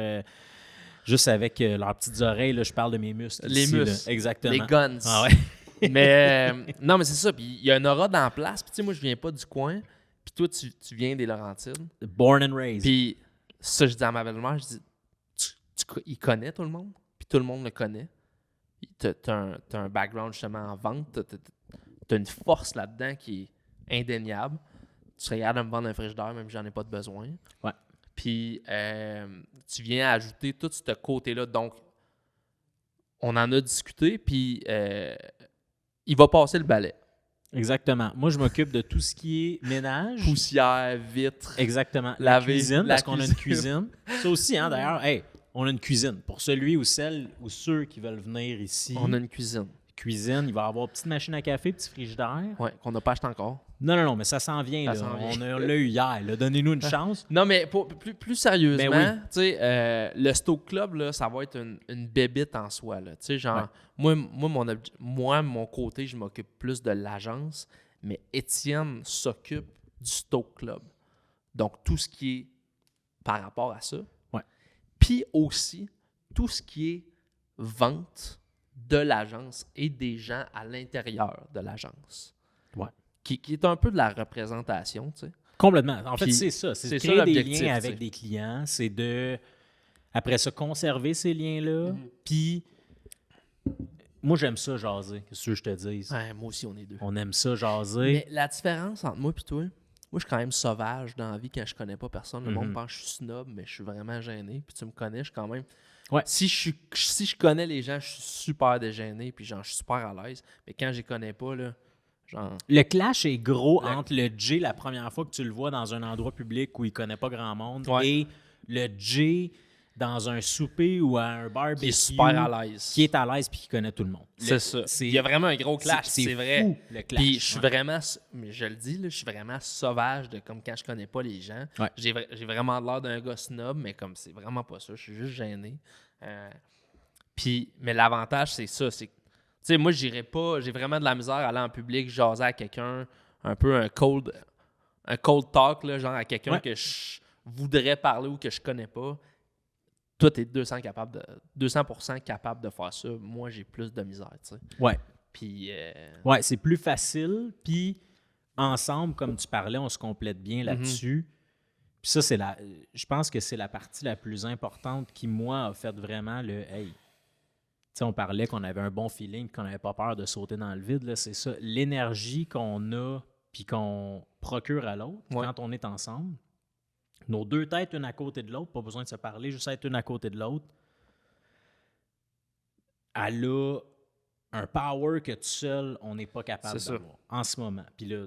[SPEAKER 2] juste avec leurs petites oreilles, là, je parle de mes muscles.
[SPEAKER 1] Les
[SPEAKER 2] ici,
[SPEAKER 1] muscles.
[SPEAKER 2] Là. Exactement.
[SPEAKER 1] Les guns.
[SPEAKER 2] Ah ouais.
[SPEAKER 1] Mais non, mais c'est ça. Puis il y a un aura dans la place. Puis tu sais, moi, je viens pas du coin. Puis toi, tu viens des Laurentides.
[SPEAKER 2] Born and raised.
[SPEAKER 1] Puis ça, je dis à ma belle-mère, je dis, il connaît tout le monde. Puis tout le monde le connaît. T'as un background justement en vente. T'as une force là-dedans qui est indéniable. Tu serais capable de me vendre un frigidaire même si j'en ai pas de besoin.
[SPEAKER 2] Ouais.
[SPEAKER 1] Puis tu viens ajouter tout ce côté-là. Donc, on en a discuté. Puis il va passer le balai.
[SPEAKER 2] Exactement. Moi, je m'occupe de tout ce qui est ménage.
[SPEAKER 1] Poussière, vitres.
[SPEAKER 2] Exactement.
[SPEAKER 1] Laver,
[SPEAKER 2] la cuisine, parce qu'on a
[SPEAKER 1] cuisine.
[SPEAKER 2] une cuisine. Ça aussi, hein, d'ailleurs. Hey, on a une cuisine. Pour celui ou celle ou ceux qui veulent venir ici.
[SPEAKER 1] On a une cuisine.
[SPEAKER 2] Cuisine, il va y avoir petite machine à café, petit frigidaire.
[SPEAKER 1] Oui, qu'on n'a pas acheté encore.
[SPEAKER 2] Non, mais ça s'en vient.
[SPEAKER 1] Ça
[SPEAKER 2] là.
[SPEAKER 1] s'en vient.
[SPEAKER 2] On l'a eu hier. Là. Donnez-nous une chance.
[SPEAKER 1] Non, mais plus sérieusement,
[SPEAKER 2] Ben oui.
[SPEAKER 1] tu sais, le Stoke Club, là, ça va être une bébite en soi. Tu sais, genre, moi, mon côté, je m'occupe plus de l'agence, mais Étienne s'occupe du Stoke Club. Donc, tout ce qui est par rapport à ça.
[SPEAKER 2] Ouais.
[SPEAKER 1] Puis aussi, tout ce qui est vente de l'agence et des gens à l'intérieur de l'agence.
[SPEAKER 2] Ouais.
[SPEAKER 1] Qui est un peu de la représentation, tu sais.
[SPEAKER 2] Complètement. En fait,
[SPEAKER 1] Puis,
[SPEAKER 2] c'est ça. C'est de
[SPEAKER 1] c'est
[SPEAKER 2] créer
[SPEAKER 1] ça
[SPEAKER 2] des
[SPEAKER 1] l'objectif,
[SPEAKER 2] liens
[SPEAKER 1] tu sais.
[SPEAKER 2] avec des clients. C'est de, après ça, conserver ces liens-là. Puis, moi, j'aime ça jaser. Qu'est-ce que je te dis?
[SPEAKER 1] Ouais, moi aussi, on est deux.
[SPEAKER 2] On aime ça jaser.
[SPEAKER 1] Mais la différence entre moi et toi, moi, je suis quand même sauvage dans la vie quand je connais pas personne. Le monde pense que je suis snob, mais je suis vraiment gêné. Puis tu me connais, je suis quand même...
[SPEAKER 2] Ouais.
[SPEAKER 1] Si je connais les gens, je suis super dégêné, puis genre, je suis super à l'aise. Mais quand je les connais pas, là, genre...
[SPEAKER 2] Le clash est gros entre le Jay, la première fois que tu le vois dans un endroit public où il connaît pas grand monde,
[SPEAKER 1] Ouais.
[SPEAKER 2] et le Jay dans un souper ou à un barbecue.
[SPEAKER 1] Qui est super à l'aise.
[SPEAKER 2] Qui est à l'aise puis qui connaît tout le monde.
[SPEAKER 1] C'est ça. Il y a vraiment un gros clash, c'est vrai.
[SPEAKER 2] Fou, le clash.
[SPEAKER 1] Puis je suis vraiment, mais je le dis, là, je suis vraiment sauvage de comme quand je connais pas les gens.
[SPEAKER 2] Ouais.
[SPEAKER 1] J'ai vraiment l'air d'un gars snob, mais comme c'est vraiment pas ça. Je suis juste gêné. Mais l'avantage, c'est ça. C'est, tu sais, moi, j'irais pas. J'ai vraiment de la misère à aller en public, jaser à quelqu'un, un peu un cold talk, là, genre à quelqu'un que je voudrais parler ou que je connais pas. Toi, t'es 200% capable de faire ça. Moi, j'ai plus de misère, tu sais.
[SPEAKER 2] Ouais.
[SPEAKER 1] Puis...
[SPEAKER 2] Ouais, c'est plus facile. Puis ensemble, comme tu parlais, on se complète bien là-dessus. Puis ça, je pense que c'est la partie la plus importante qui, moi, a fait vraiment le « hey ». Tu sais, on parlait qu'on avait un bon feeling, qu'on n'avait pas peur de sauter dans le vide. Là, c'est ça. L'énergie qu'on a puis qu'on procure à l'autre quand on est ensemble. Nos deux têtes, une à côté de l'autre, pas besoin de se parler, juste être une à côté de l'autre. Elle a un power que tout seul, on n'est pas capable d'avoir en ce moment. Puis là,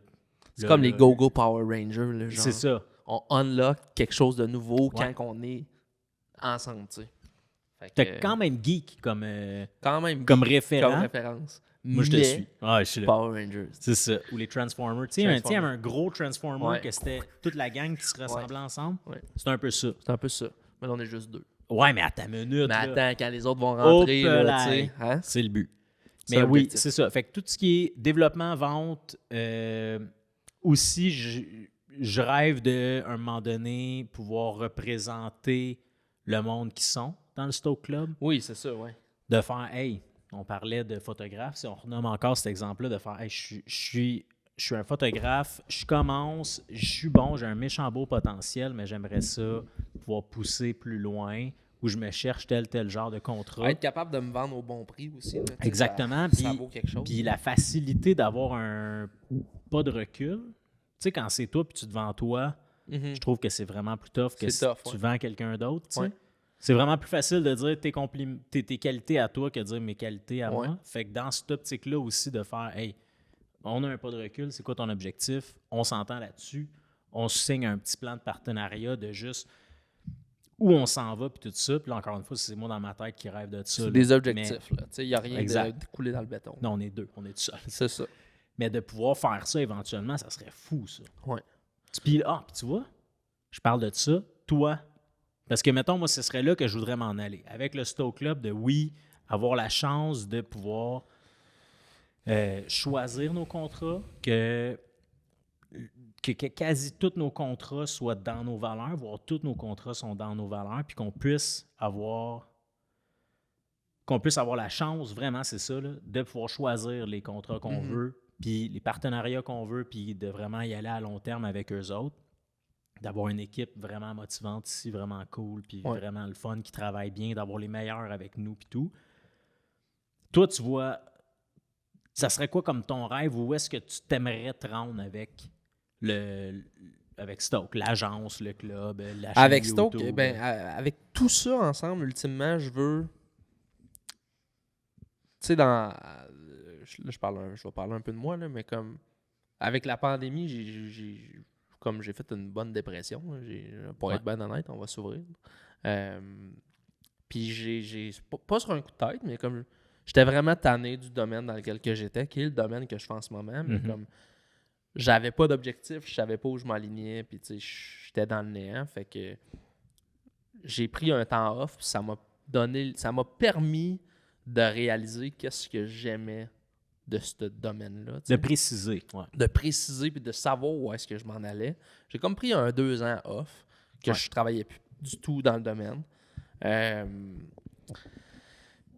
[SPEAKER 1] c'est comme les Go-Go Power Rangers. Là, genre,
[SPEAKER 2] c'est ça.
[SPEAKER 1] On unlock quelque chose de nouveau quand on est ensemble, tu sais.
[SPEAKER 2] T'as quand même geek comme référent.
[SPEAKER 1] Comme référence.
[SPEAKER 2] Moi, je te suis.
[SPEAKER 1] Je suis là. Power Rangers.
[SPEAKER 2] C'est ça. Ou les Transformers. Tu sais, il y avait un gros Transformer que c'était toute la gang qui se ressemblait ensemble. Ouais. C'est un peu ça.
[SPEAKER 1] C'est un peu ça. Mais là, on est juste deux.
[SPEAKER 2] Ouais, mais à ta minute.
[SPEAKER 1] Mais attends, quand les autres vont rentrer, là, tu sais. Hein?
[SPEAKER 2] C'est le but. Mais oui, c'est ça. Fait que tout ce qui est développement, vente, aussi, je rêve de, un moment donné, pouvoir représenter le monde qui sont dans le Stoke Club.
[SPEAKER 1] Oui, c'est ça, oui.
[SPEAKER 2] De faire, hey, on parlait de photographe, si on renomme encore cet exemple-là, de faire, hey, je suis un photographe, je commence, je suis bon, j'ai un méchant beau potentiel, mais j'aimerais ça pouvoir pousser plus loin, où je me cherche tel genre de contrat.
[SPEAKER 1] Être capable de me vendre au bon prix aussi. Là,
[SPEAKER 2] exactement.
[SPEAKER 1] Ça vaut quelque chose.
[SPEAKER 2] Puis la facilité d'avoir un pas de recul. Tu sais, quand c'est toi puis tu te vends toi, je trouve que c'est vraiment plus tough que si tu vends quelqu'un d'autre. Tu sais. C'est vraiment plus facile de dire tes qualités à toi que de dire mes qualités à moi. Fait que dans cette optique-là aussi de faire, hey, on a un pas de recul, c'est quoi ton objectif? On s'entend là-dessus. On signe un petit plan de partenariat de juste où on s'en va, puis tout ça. Puis là, encore une fois, c'est moi dans ma tête qui rêve de ça.
[SPEAKER 1] C'est des objectifs, là. Il n'y a rien de coulé dans le béton.
[SPEAKER 2] Non, on est deux. On est tout seul.
[SPEAKER 1] C'est ça.
[SPEAKER 2] Mais de pouvoir faire ça éventuellement, ça serait fou, ça.
[SPEAKER 1] Ouais.
[SPEAKER 2] Puis tu vois, je parle de ça. Toi, parce que, mettons, moi, ce serait là que je voudrais m'en aller. Avec le Stoke Club, avoir la chance de pouvoir choisir nos contrats, que quasi tous nos contrats soient dans nos valeurs, voire tous nos contrats sont dans nos valeurs, puis qu'on puisse avoir la chance, vraiment, c'est ça, là, de pouvoir choisir les contrats qu'on veut, puis les partenariats qu'on veut, puis de vraiment y aller à long terme avec eux autres, d'avoir une équipe vraiment motivante ici, vraiment cool, puis vraiment le fun, qui travaille bien, d'avoir les meilleurs avec nous, puis tout. Toi, tu vois, ça serait quoi comme ton rêve, ou où est-ce que tu t'aimerais te rendre avec Stoke, l'agence, le club, la chaîne
[SPEAKER 1] avec
[SPEAKER 2] YouTube?
[SPEAKER 1] Stoke, avec tout ça ensemble, ultimement, je veux... Tu sais, là, je vais parler un peu de moi, là, mais comme avec la pandémie, j'ai fait une bonne dépression. Pour être bien honnête, on va s'ouvrir. Puis pas sur un coup de tête, mais comme j'étais vraiment tanné du domaine dans lequel j'étais, qui est le domaine que je fais en ce moment, mais comme j'avais pas d'objectif, je savais pas où je m'alignais, puis tu sais, j'étais dans le néant. Fait que j'ai pris un temps off, puis ça m'a permis de réaliser qu'est-ce que j'aimais de ce domaine-là.
[SPEAKER 2] De préciser. Ouais.
[SPEAKER 1] De préciser puis de savoir où est-ce que je m'en allais. J'ai comme pris 2 ans off, que je travaillais plus du tout dans le domaine.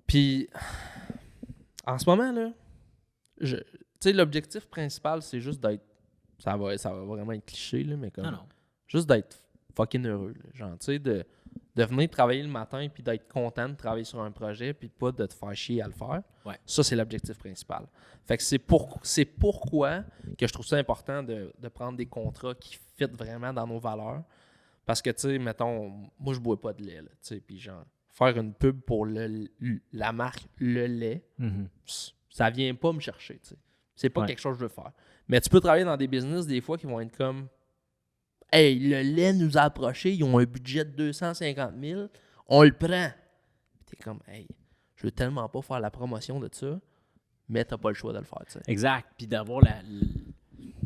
[SPEAKER 1] Puis, en ce moment, là, tu sais, l'objectif principal, c'est juste d'être... Ça va vraiment être cliché, là, mais comme... Juste d'être fucking heureux. Là. Genre, tu sais, de venir travailler le matin puis d'être content de travailler sur un projet puis pas de te faire chier à le faire. Ouais. Ça, c'est l'objectif principal. Fait que c'est pourquoi que je trouve ça important de prendre des contrats qui fit vraiment dans nos valeurs. Parce que, tu sais, mettons, moi, je bois pas de lait, tu sais, puis genre, faire une pub pour la marque Le Lait, ça vient pas me chercher, tu sais. C'est pas quelque chose que je veux faire. Mais tu peux travailler dans des business, des fois, qui vont être comme... Hey, le lait nous a approché, ils ont un budget de 250 000, On le prend. T'es comme, hey, je veux tellement pas faire la promotion de ça, mais t'as pas le choix de le faire, tu sais.
[SPEAKER 2] Exact. Puis d'avoir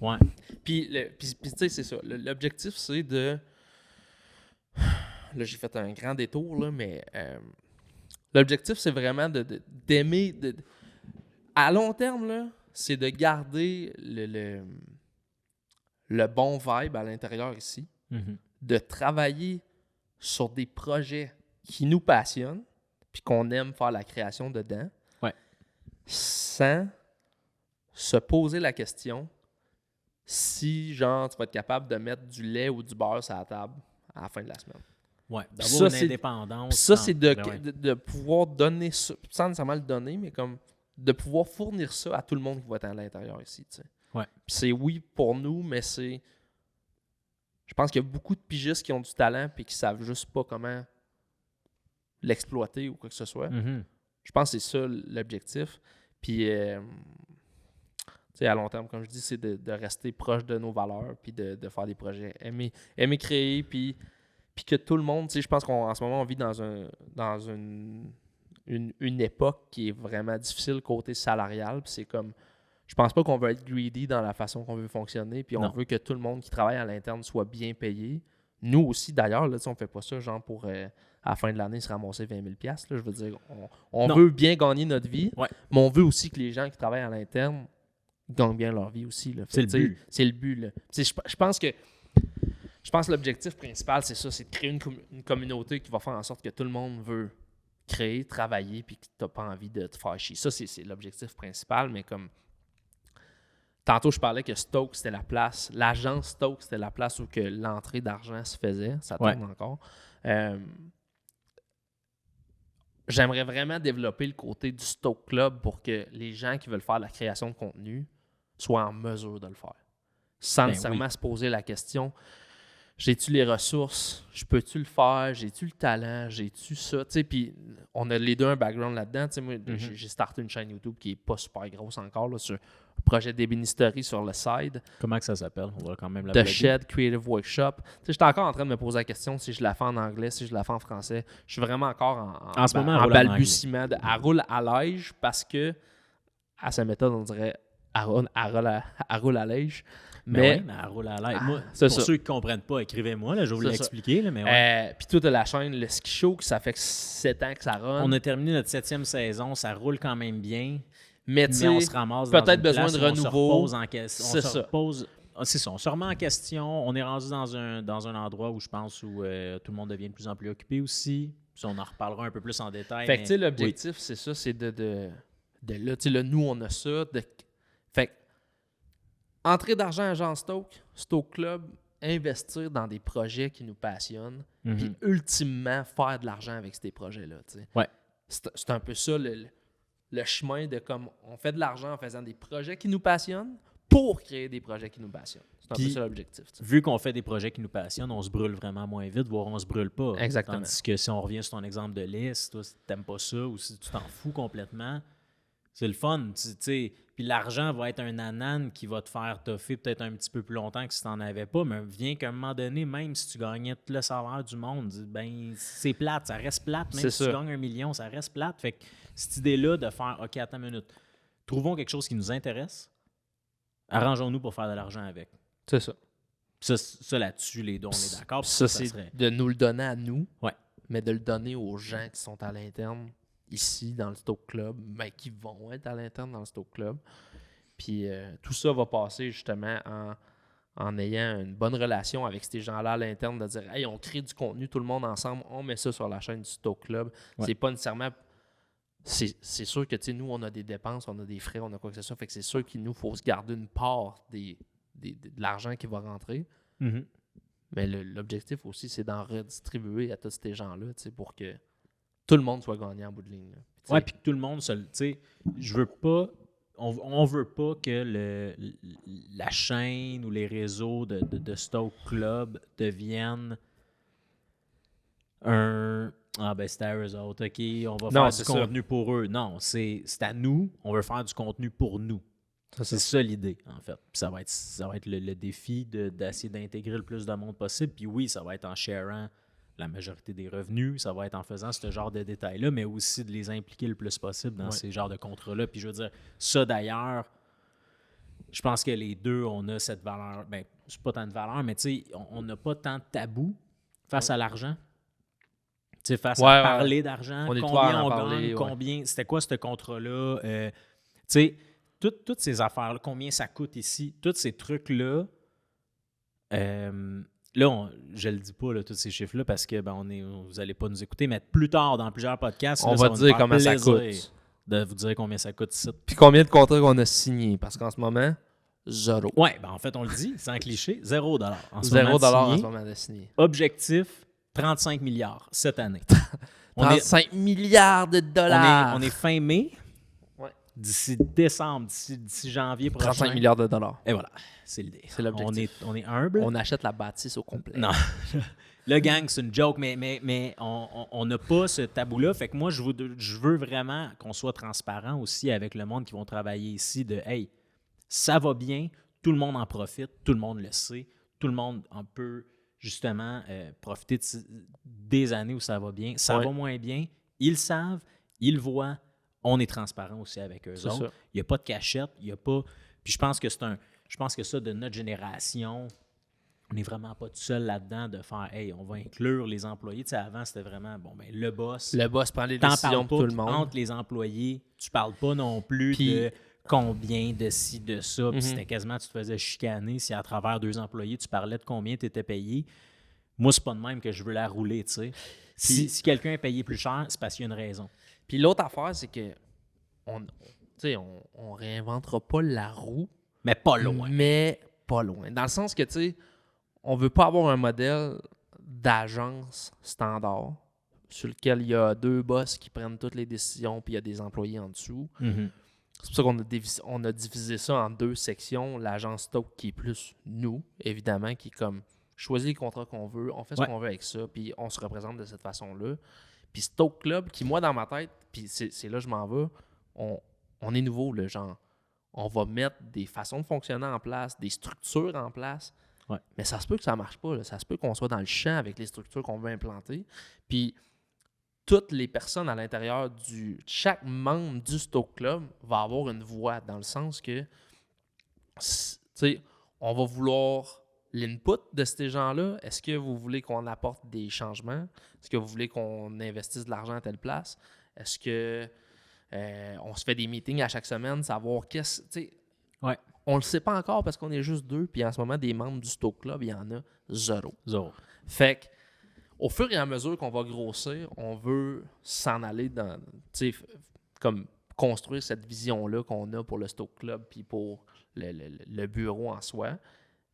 [SPEAKER 2] ouais.
[SPEAKER 1] Puis tu sais, c'est ça. L'objectif, c'est de... Là, j'ai fait un grand détour, là, mais l'objectif, c'est vraiment d'aimer... À long terme, là, c'est de garder le bon vibe à l'intérieur ici, de travailler sur des projets qui nous passionnent, puis qu'on aime faire la création dedans, sans se poser la question si, genre, tu vas être capable de mettre du lait ou du beurre sur la table à la fin de la semaine.
[SPEAKER 2] Ouais, d'avoir une indépendance.
[SPEAKER 1] Ça, c'est de pouvoir donner ça, sans nécessairement le donner, mais comme de pouvoir fournir ça à tout le monde qui va être à l'intérieur ici, tu sais.
[SPEAKER 2] Ouais.
[SPEAKER 1] Puis c'est oui pour nous, mais c'est... Je pense qu'il y a beaucoup de pigistes qui ont du talent et qui savent juste pas comment l'exploiter ou quoi que ce soit. Je pense que c'est ça l'objectif. Puis, tu sais, à long terme, comme je dis, c'est de rester proche de nos valeurs puis de faire des projets. Aimer créer, puis que tout le monde... Tu sais, je pense qu'en ce moment, on vit dans une époque qui est vraiment difficile côté salarial. Puis c'est comme... Je pense pas qu'on veut être greedy dans la façon qu'on veut fonctionner, puis on veut que tout le monde qui travaille à l'interne soit bien payé. Nous aussi, d'ailleurs, là, on fait pas ça genre pour, à la fin de l'année, se ramasser 20 000 $. Là, je veux dire, on veut bien gagner notre vie, mais on veut aussi que les gens qui travaillent à l'interne gagnent bien leur vie aussi. Là.
[SPEAKER 2] C'est le but.
[SPEAKER 1] C'est le but. Là. Je pense que l'objectif principal, c'est ça, c'est de créer une communauté qui va faire en sorte que tout le monde veut créer, travailler, puis que tu n'as pas envie de te faire chier. Ça, c'est l'objectif principal, mais comme... Tantôt, je parlais que Stoke, c'était la place. L'agence Stoke, c'était la place où que l'entrée d'argent se faisait. Ça tourne encore. J'aimerais vraiment développer le côté du Stoke Club pour que les gens qui veulent faire la création de contenu soient en mesure de le faire. Sans nécessairement se poser la question, j'ai-tu les ressources? Je peux-tu le faire? J'ai-tu le talent? J'ai-tu ça? Puis on a les deux un background là-dedans. Moi, j'ai starté une chaîne YouTube qui n'est pas super grosse encore, là, sur un projet d'ébénisterie sur le side.
[SPEAKER 2] Comment que ça s'appelle? On va quand même la
[SPEAKER 1] The Shed Creative Workshop. J'étais encore en train de me poser la question si je la fais en anglais, si je la fais en français. Je suis vraiment encore
[SPEAKER 2] en ce moment,
[SPEAKER 1] en balbutiement. Elle roule à l'âge parce que, à sa méthode, on dirait elle roule à l'âge.
[SPEAKER 2] Mais elle roule à l'aide. Moi, pour ceux qui ne comprennent pas, écrivez-moi, là, je vais vous l'expliquer.
[SPEAKER 1] Puis toi, tu as la chaîne Le Ski Show, ça fait 7 ans que ça run.
[SPEAKER 2] On a terminé notre 7e saison, ça roule quand même bien.
[SPEAKER 1] Mais
[SPEAKER 2] on se ramasse
[SPEAKER 1] peut-être besoin de renouveau.
[SPEAKER 2] On se remet en question. On est rendu dans un endroit où je pense où tout le monde devient de plus en plus occupé aussi. Puis on en reparlera un peu plus en détail.
[SPEAKER 1] Fait que l'objectif, c'est ça, c'est de là, nous, on a ça. Fait que entrée d'argent à Agence Stoke Club, investir dans des projets qui nous passionnent, puis ultimement faire de l'argent avec ces projets-là. C'est un peu ça le chemin de comme on fait de l'argent en faisant des projets qui nous passionnent pour créer des projets qui nous passionnent. C'est un peu ça l'objectif.
[SPEAKER 2] Vu qu'on fait des projets qui nous passionnent, on se brûle vraiment moins vite, voire on se brûle pas.
[SPEAKER 1] Exactement.
[SPEAKER 2] Tandis que si on revient sur ton exemple de lait, si toi, t'aimes pas ça ou si tu t'en fous complètement, c'est le fun. Puis l'argent va être un ananas qui va te faire toffer peut-être un petit peu plus longtemps que si tu n'en avais pas, mais vient qu'à un moment donné, même si tu gagnais tout le salaire du monde, ben c'est plate, ça reste plate. Même si tu gagnes 1 million, ça reste plate. Fait que cette idée-là de faire « OK, attends une minute, trouvons quelque chose qui nous intéresse, arrangeons-nous pour faire de l'argent avec. »
[SPEAKER 1] C'est ça.
[SPEAKER 2] Ça là-dessus, les deux, on est d'accord.
[SPEAKER 1] Ça c'est de nous le donner à nous, mais de le donner aux gens qui sont à l'interne ici dans le Stoke Club, mais qui vont être à l'interne dans le Stoke Club. Puis tout ça va passer justement en ayant une bonne relation avec ces gens-là à l'interne, de dire « Hey, on crée du contenu, tout le monde ensemble, on met ça sur la chaîne du Stoke Club. » C'est pas nécessairement... C'est sûr que nous, on a des dépenses, on a des frais, on a quoi que ce soit. Fait que c'est sûr qu'il nous faut se garder une part de l'argent qui va rentrer. Mais l'objectif aussi, c'est d'en redistribuer à tous ces gens-là pour que tout le monde soit gagnant en bout de ligne.
[SPEAKER 2] Puis que tout le monde je veux pas... On veut pas que la chaîne ou les réseaux de Stoke Club deviennent un... Ah ben c'est à eux autres, OK, on va faire du contenu pour eux. Non, c'est à nous, on veut faire du contenu pour nous. C'est ça l'idée, en fait. Puis ça va être le défi d'essayer d'intégrer le plus de monde possible. Puis oui, ça va être en sharant la majorité des revenus. Ça va être en faisant ce genre de détails-là, mais aussi de les impliquer le plus possible dans ces genres de contrats-là. Puis je veux dire, ça d'ailleurs, je pense que les deux, on a cette valeur. Ben, c'est pas tant de valeur, mais tu sais, on n'a pas tant de tabou face à l'argent. Tu sais, face à parler d'argent, combien on gagne, combien. C'était quoi ce contrat-là? Tu sais, toutes ces affaires-là, combien ça coûte ici, tous ces trucs-là. Là, je le dis pas, là, tous ces chiffres-là, parce que vous n'allez pas nous écouter, mais plus tard, dans plusieurs podcasts,
[SPEAKER 1] on va dire combien ça coûte.
[SPEAKER 2] De vous dire combien ça coûte ici.
[SPEAKER 1] Puis combien de contrats qu'on a signés, parce qu'en ce moment, 0.
[SPEAKER 2] Oui, en fait, on le dit, sans cliché, 0 $. En ce
[SPEAKER 1] moment de signé.
[SPEAKER 2] Objectif, 35 milliards cette année.
[SPEAKER 1] 35 milliards de dollars.
[SPEAKER 2] On est fin mai. D'ici décembre, d'ici janvier prochain.
[SPEAKER 1] 35 milliards de dollars.
[SPEAKER 2] Et voilà, c'est l'idée.
[SPEAKER 1] C'est l'objectif.
[SPEAKER 2] On est humble.
[SPEAKER 1] On achète la bâtisse au complet.
[SPEAKER 2] Non. Le gang, c'est une joke, mais on n'a pas ce tabou-là. Fait que moi, je veux vraiment qu'on soit transparent aussi avec le monde qui vont travailler ici de « Hey, ça va bien, tout le monde en profite, tout le monde le sait, tout le monde en peut justement profiter des années où ça va bien. Ça va moins bien, ils le savent, ils le voient. On est transparent aussi avec eux autres. Ça. Il n'y a pas de cachette, il n'y a pas... Puis je pense que ça, de notre génération, on n'est vraiment pas tout seul là-dedans de faire « Hey, on va inclure les employés. » Tu sais, avant, c'était vraiment, le boss...
[SPEAKER 1] Le boss prend les décisions pour tout le monde.
[SPEAKER 2] Entre les employés, tu parles pas non plus de combien, de ci, de ça. Puis c'était quasiment, tu te faisais chicaner si à travers 2 employés, tu parlais de combien tu étais payé. Moi, c'est pas de même que je veux la rouler, tu sais. Si quelqu'un est payé plus cher, c'est parce qu'il y a une raison.
[SPEAKER 1] Puis l'autre affaire, c'est que on réinventera pas la roue.
[SPEAKER 2] Mais pas loin.
[SPEAKER 1] Dans le sens que, tu sais, on veut pas avoir un modèle d'agence standard sur lequel il y a 2 boss qui prennent toutes les décisions puis il y a des employés en dessous.
[SPEAKER 2] Mm-hmm.
[SPEAKER 1] C'est pour ça qu'on a divisé ça en 2 sections. L'agence Stoke qui est plus nous, évidemment, qui est comme choisit les contrats qu'on veut, on fait ce qu'on veut avec ça, puis on se représente de cette façon-là. Puis Stoke Club, qui, moi, dans ma tête, puis c'est là que je m'en vais, on est nouveau, là, genre, on va mettre des façons de fonctionner en place, des structures en place, mais ça se peut que ça ne marche pas, là. Ça se peut qu'on soit dans le champ avec les structures qu'on veut implanter, puis toutes les personnes à l'intérieur chaque membre du Stoke Club va avoir une voix, dans le sens que, tu sais, on va vouloir l'input de ces gens-là. Est-ce que vous voulez qu'on apporte des changements? Est-ce que vous voulez qu'on investisse de l'argent à telle place? Est-ce que on se fait des meetings à chaque semaine, savoir qu'est-ce... On le sait pas encore parce qu'on est juste 2, puis en ce moment, des membres du Stoke Club, il y en a 0. Fait que, au fur et à mesure qu'on va grossir, on veut s'en aller dans... comme construire cette vision-là qu'on a pour le Stoke Club puis pour le bureau en soi.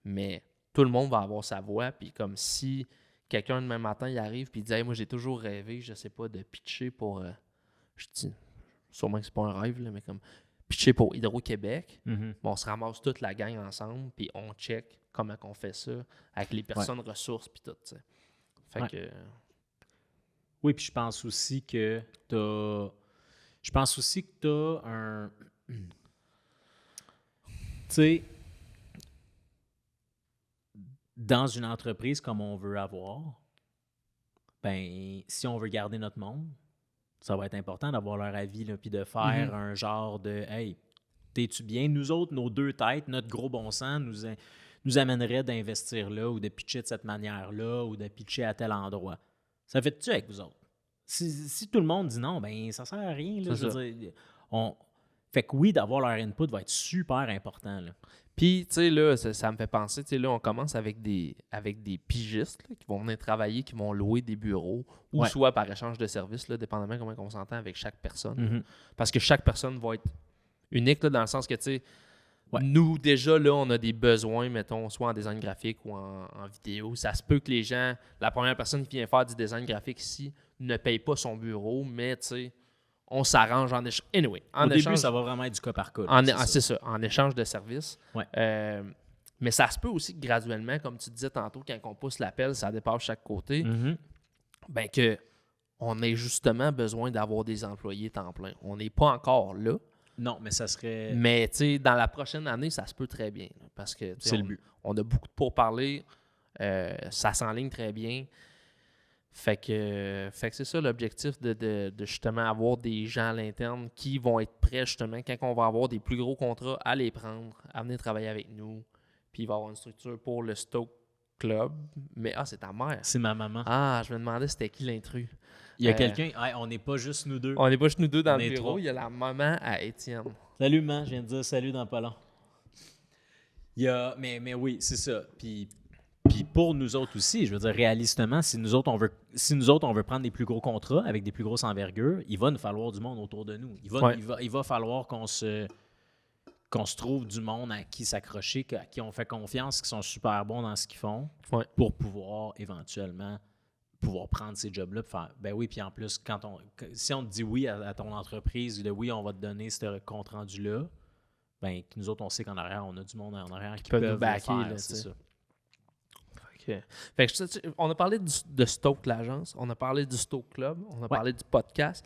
[SPEAKER 1] Mais tout le monde va avoir sa voix, puis comme si quelqu'un demain matin, il arrive puis il dit hey, « Moi, j'ai toujours rêvé, je sais pas, de pitcher pour... je dis, sûrement que c'est pas un rêve, là, mais comme pitcher pour Hydro-Québec.
[SPEAKER 2] Mm-hmm.
[SPEAKER 1] On se ramasse toute la gang ensemble, puis on check comment on fait ça avec les personnes ressources, puis tout, tu sais. Fait que...
[SPEAKER 2] Oui, puis je pense aussi que t'as un... Tu sais... Dans une entreprise comme on veut avoir, ben si on veut garder notre monde, ça va être important d'avoir leur avis puis de faire un genre de « Hey, t'es-tu bien? » Nous autres, nos 2 têtes, notre gros bon sens nous amènerait d'investir là ou de pitcher de cette manière-là ou de pitcher à tel endroit. Ça fait-tu avec vous autres? Si tout le monde dit non, ben ça sert à rien. Là, je veux dire, fait que oui, d'avoir leur input va être super important. Là.
[SPEAKER 1] Puis, tu sais, là, ça me fait penser, tu sais, là, on commence avec des pigistes là, qui vont venir travailler, qui vont louer des bureaux, ou soit par échange de services, là, dépendamment comment on s'entend avec chaque personne. Parce que chaque personne va être unique, là, dans le sens que, tu sais, nous, déjà, là, on a des besoins, mettons, soit en design graphique ou en vidéo. Ça se peut que les gens, la première personne qui vient faire du design graphique ici, ne paye pas son bureau, mais, tu sais, on s'arrange en échange. Anyway,
[SPEAKER 2] Au début, ça va vraiment être du cas par cas.
[SPEAKER 1] C'est ça, en échange de services. Mais ça se peut aussi que graduellement, comme tu disais tantôt, quand on pousse l'appel, ça dépasse chaque côté, ben que on ait justement besoin d'avoir des employés temps plein. On n'est pas encore là.
[SPEAKER 2] Non, mais ça serait...
[SPEAKER 1] Mais tu sais, dans la prochaine année, ça se peut très bien. Là, parce que
[SPEAKER 2] c'est le but.
[SPEAKER 1] On a beaucoup de pourparlers. Ça s'enligne très bien. Fait que c'est ça l'objectif de justement avoir des gens à l'interne qui vont être prêts justement quand on va avoir des plus gros contrats à les prendre, à venir travailler avec nous. Puis il va y avoir une structure pour le Stoke Club. Mais c'est ta mère.
[SPEAKER 2] C'est ma maman.
[SPEAKER 1] Je me demandais c'était qui l'intrus.
[SPEAKER 2] Il y a quelqu'un... on n'est pas juste nous deux.
[SPEAKER 1] On n'est pas juste nous deux dans le bureau.
[SPEAKER 2] 3.
[SPEAKER 1] Il y a la maman à Étienne.
[SPEAKER 2] Salut, man. Je viens de dire salut dans pas long. Mais oui, c'est ça. Puis pour nous autres aussi, je veux dire, réalistement, si nous autres, on veut prendre des plus gros contrats avec des plus grosses envergures, il va nous falloir du monde autour de nous. Il va falloir qu'on se trouve du monde à qui s'accrocher, à qui on fait confiance, qui sont super bons dans ce qu'ils font, pour pouvoir éventuellement prendre ces jobs-là et faire, ben oui, puis en plus, si on te dit oui à ton entreprise, oui, on va te donner ce compte-rendu-là, ben nous autres, on sait qu'en arrière, on a du monde en arrière qui peuvent nous backer, là, c'est ça.
[SPEAKER 1] Fait que, on a parlé de Stoke, l'agence, on a parlé du Stoke Club, on a parlé du podcast,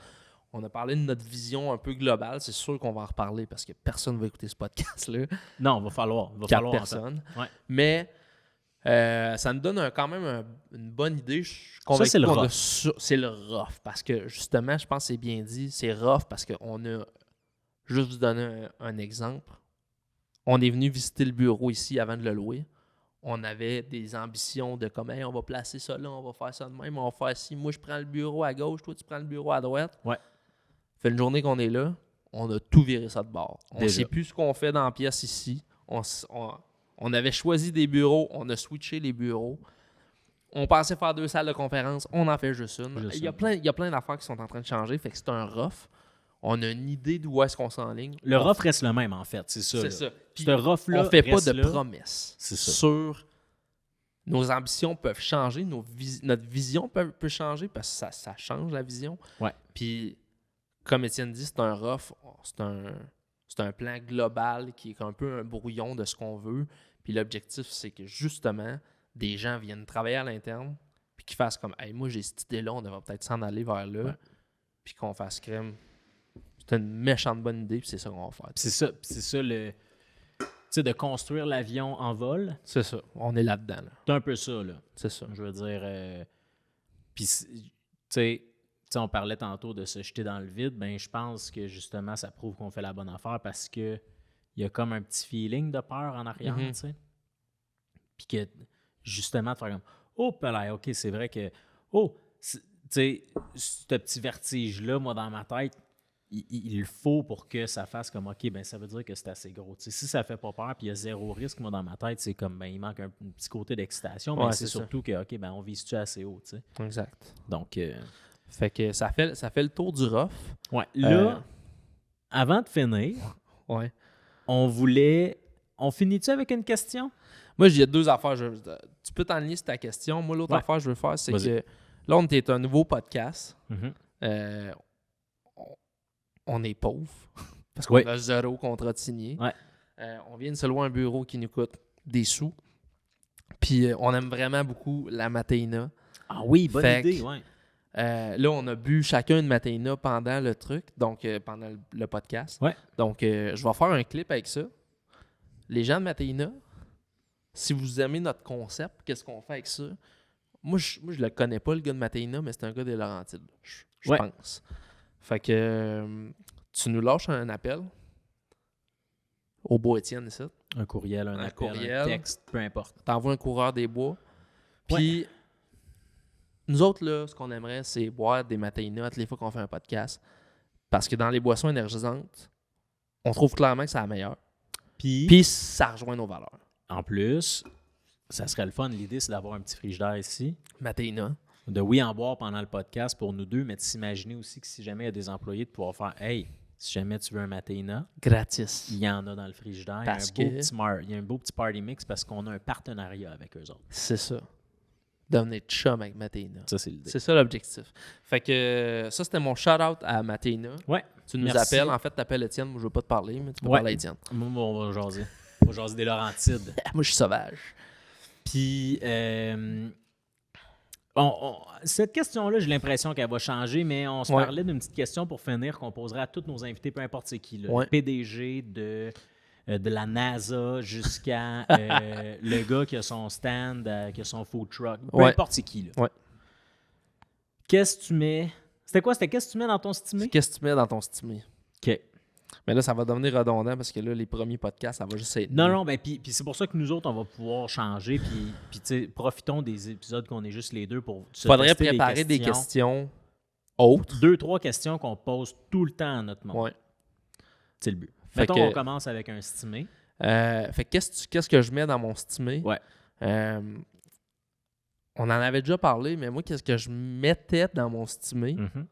[SPEAKER 1] on a parlé de notre vision un peu globale. C'est sûr qu'on va en reparler parce que personne ne va écouter ce podcast-là.
[SPEAKER 2] Non, il va falloir.
[SPEAKER 1] 4 personnes. En fait. Mais ça nous donne quand même une bonne idée.
[SPEAKER 2] Ça, c'est le rough.
[SPEAKER 1] C'est le rough parce que justement, je pense que c'est bien dit, c'est rough parce qu'on a, juste vous donner un exemple, on est venu visiter le bureau ici avant de le louer. On avait des ambitions de comme, hey, on va placer ça là, on va faire ça de même, on va faire ci. Moi, je prends le bureau à gauche, toi, tu prends le bureau à droite.
[SPEAKER 2] Ouais.
[SPEAKER 1] Fait une journée qu'on est là, on a tout viré ça de bord. On ne sait plus ce qu'on fait dans la pièce ici. On avait choisi des bureaux, on a switché les bureaux. On pensait faire 2 salles de conférence, on en fait juste une. Il y a plein d'affaires qui sont en train de changer, fait que c'est un rough. On a une idée d'où est-ce qu'on s'enligne.
[SPEAKER 2] Le rough reste le même, en fait, c'est ça.
[SPEAKER 1] C'est ça.
[SPEAKER 2] Ce rough-là,
[SPEAKER 1] on ne fait pas de promesses
[SPEAKER 2] sur
[SPEAKER 1] nos ambitions peuvent changer, notre vision peut changer parce que ça change la vision.
[SPEAKER 2] Ouais.
[SPEAKER 1] Puis, comme Étienne dit, c'est un rough, c'est un plan global qui est un peu un brouillon de ce qu'on veut. Puis l'objectif, c'est que justement, des gens viennent travailler à l'interne puis qu'ils fassent comme « Hey, moi, j'ai cette idée-là, on devrait peut-être s'en aller vers là. » Puis qu'on fasse crème. C'est une méchante bonne idée, puis c'est ça qu'on va faire.
[SPEAKER 2] C'est ça le... Tu sais, de construire l'avion en vol.
[SPEAKER 1] C'est ça. On est là-dedans. Là.
[SPEAKER 2] C'est un peu ça, là.
[SPEAKER 1] C'est ça.
[SPEAKER 2] Je veux dire... Puis, tu sais, on parlait tantôt de se jeter dans le vide. Ben, je pense que, justement, ça prouve qu'on fait la bonne affaire parce que il y a comme un petit feeling de peur en arrière, tu sais. Puis que, justement, de faire comme « Oh, là, OK, c'est vrai que... Oh, tu sais, ce petit vertige-là, moi, dans ma tête, il faut pour que ça fasse comme OK, ben ça veut dire que c'est assez gros. T'sais, si ça fait pas peur puis il y a zéro risque, moi dans ma tête, c'est comme ben il manque un petit côté d'excitation, mais c'est surtout que OK, ben on vise-tu assez haut, tu sais.
[SPEAKER 1] Exact.
[SPEAKER 2] Donc
[SPEAKER 1] fait que ça fait le tour du rough.
[SPEAKER 2] Ouais. Là, avant de finir, on finit-tu avec une question?
[SPEAKER 1] Moi, j'ai 2 affaires. Tu peux t'enligner sur ta question. Moi, l'autre affaire que je veux faire, c'est que là, on est un nouveau podcast. On est pauvre parce qu'on a 0 contrat de signé. On vient de se louer un bureau qui nous coûte des sous. Puis on aime vraiment beaucoup la Matéina.
[SPEAKER 2] Ah oui, bonne idée,
[SPEAKER 1] là, on a bu chacun une Matéina pendant le truc, donc pendant le podcast. Donc, je vais faire un clip avec ça. Les gens de Matéina, si vous aimez notre concept, qu'est-ce qu'on fait avec ça? Moi, je le connais pas, le gars de Matéina, mais c'est un gars des Laurentides, je pense. Fait que tu nous lâches un appel au Bois Étienne ici.
[SPEAKER 2] Un courriel, un appel, un texte, peu importe.
[SPEAKER 1] T'envoies un coureur des bois. Puis nous autres, là, ce qu'on aimerait, c'est boire des Matéina toutes les fois qu'on fait un podcast. Parce que dans les boissons énergisantes, on trouve clairement que c'est la meilleure. Puis ça rejoint nos valeurs.
[SPEAKER 2] En plus, ça serait le fun. L'idée, c'est d'avoir un petit frigidaire ici.
[SPEAKER 1] Matéina.
[SPEAKER 2] De en boire pendant le podcast pour nous deux, mais de s'imaginer aussi que si jamais il y a des employés, de pouvoir faire « Hey, si jamais tu veux un Matéina,
[SPEAKER 1] gratis.
[SPEAKER 2] Il y en a dans le frigidaire. Il y a un beau petit party mix parce qu'on a un partenariat avec eux autres.
[SPEAKER 1] C'est ça. Devenir chum avec Matéina.
[SPEAKER 2] Ça, c'est l'idée.
[SPEAKER 1] C'est ça l'objectif. Fait que ça, c'était mon shout-out à Matéina.
[SPEAKER 2] Ouais.
[SPEAKER 1] Tu nous appelles. En fait, tu appelles Étienne. Moi, je veux pas te parler, mais tu peux parler à Étienne.
[SPEAKER 2] Moi, on va jaser. On va jaser des Laurentides.
[SPEAKER 1] Moi, je suis sauvage.
[SPEAKER 2] Puis, cette question-là, j'ai l'impression qu'elle va changer, mais on se parlait d'une petite question pour finir qu'on poserait à tous nos invités, peu importe c'est qui. Le PDG de la NASA jusqu'à le gars qui a son stand, qui a son food truck. Peu importe c'est qui. Là. Qu'est-ce que tu mets? C'était quoi? C'était qu'est-ce que tu mets dans ton stimé?
[SPEAKER 1] Qu'est-ce que tu mets dans ton stimé?
[SPEAKER 2] OK.
[SPEAKER 1] Mais là, ça va devenir redondant parce que là, les premiers podcasts, ça va juste être...
[SPEAKER 2] Non, ben puis c'est pour ça que nous autres, on va pouvoir changer. Puis tu sais, profitons des épisodes qu'on est juste les deux pour se
[SPEAKER 1] Faudrait
[SPEAKER 2] tester
[SPEAKER 1] préparer des questions autres.
[SPEAKER 2] 2-3 questions qu'on pose tout le temps à notre monde.
[SPEAKER 1] Ouais.
[SPEAKER 2] C'est le but.
[SPEAKER 1] Fait
[SPEAKER 2] Mettons
[SPEAKER 1] que-
[SPEAKER 2] on commence avec un stimé.
[SPEAKER 1] Fait que qu'est-ce que je mets dans mon stimé?
[SPEAKER 2] Ouais.
[SPEAKER 1] On en avait déjà parlé, mais moi, qu'est-ce que je mettais dans mon stimé?
[SPEAKER 2] Mhm.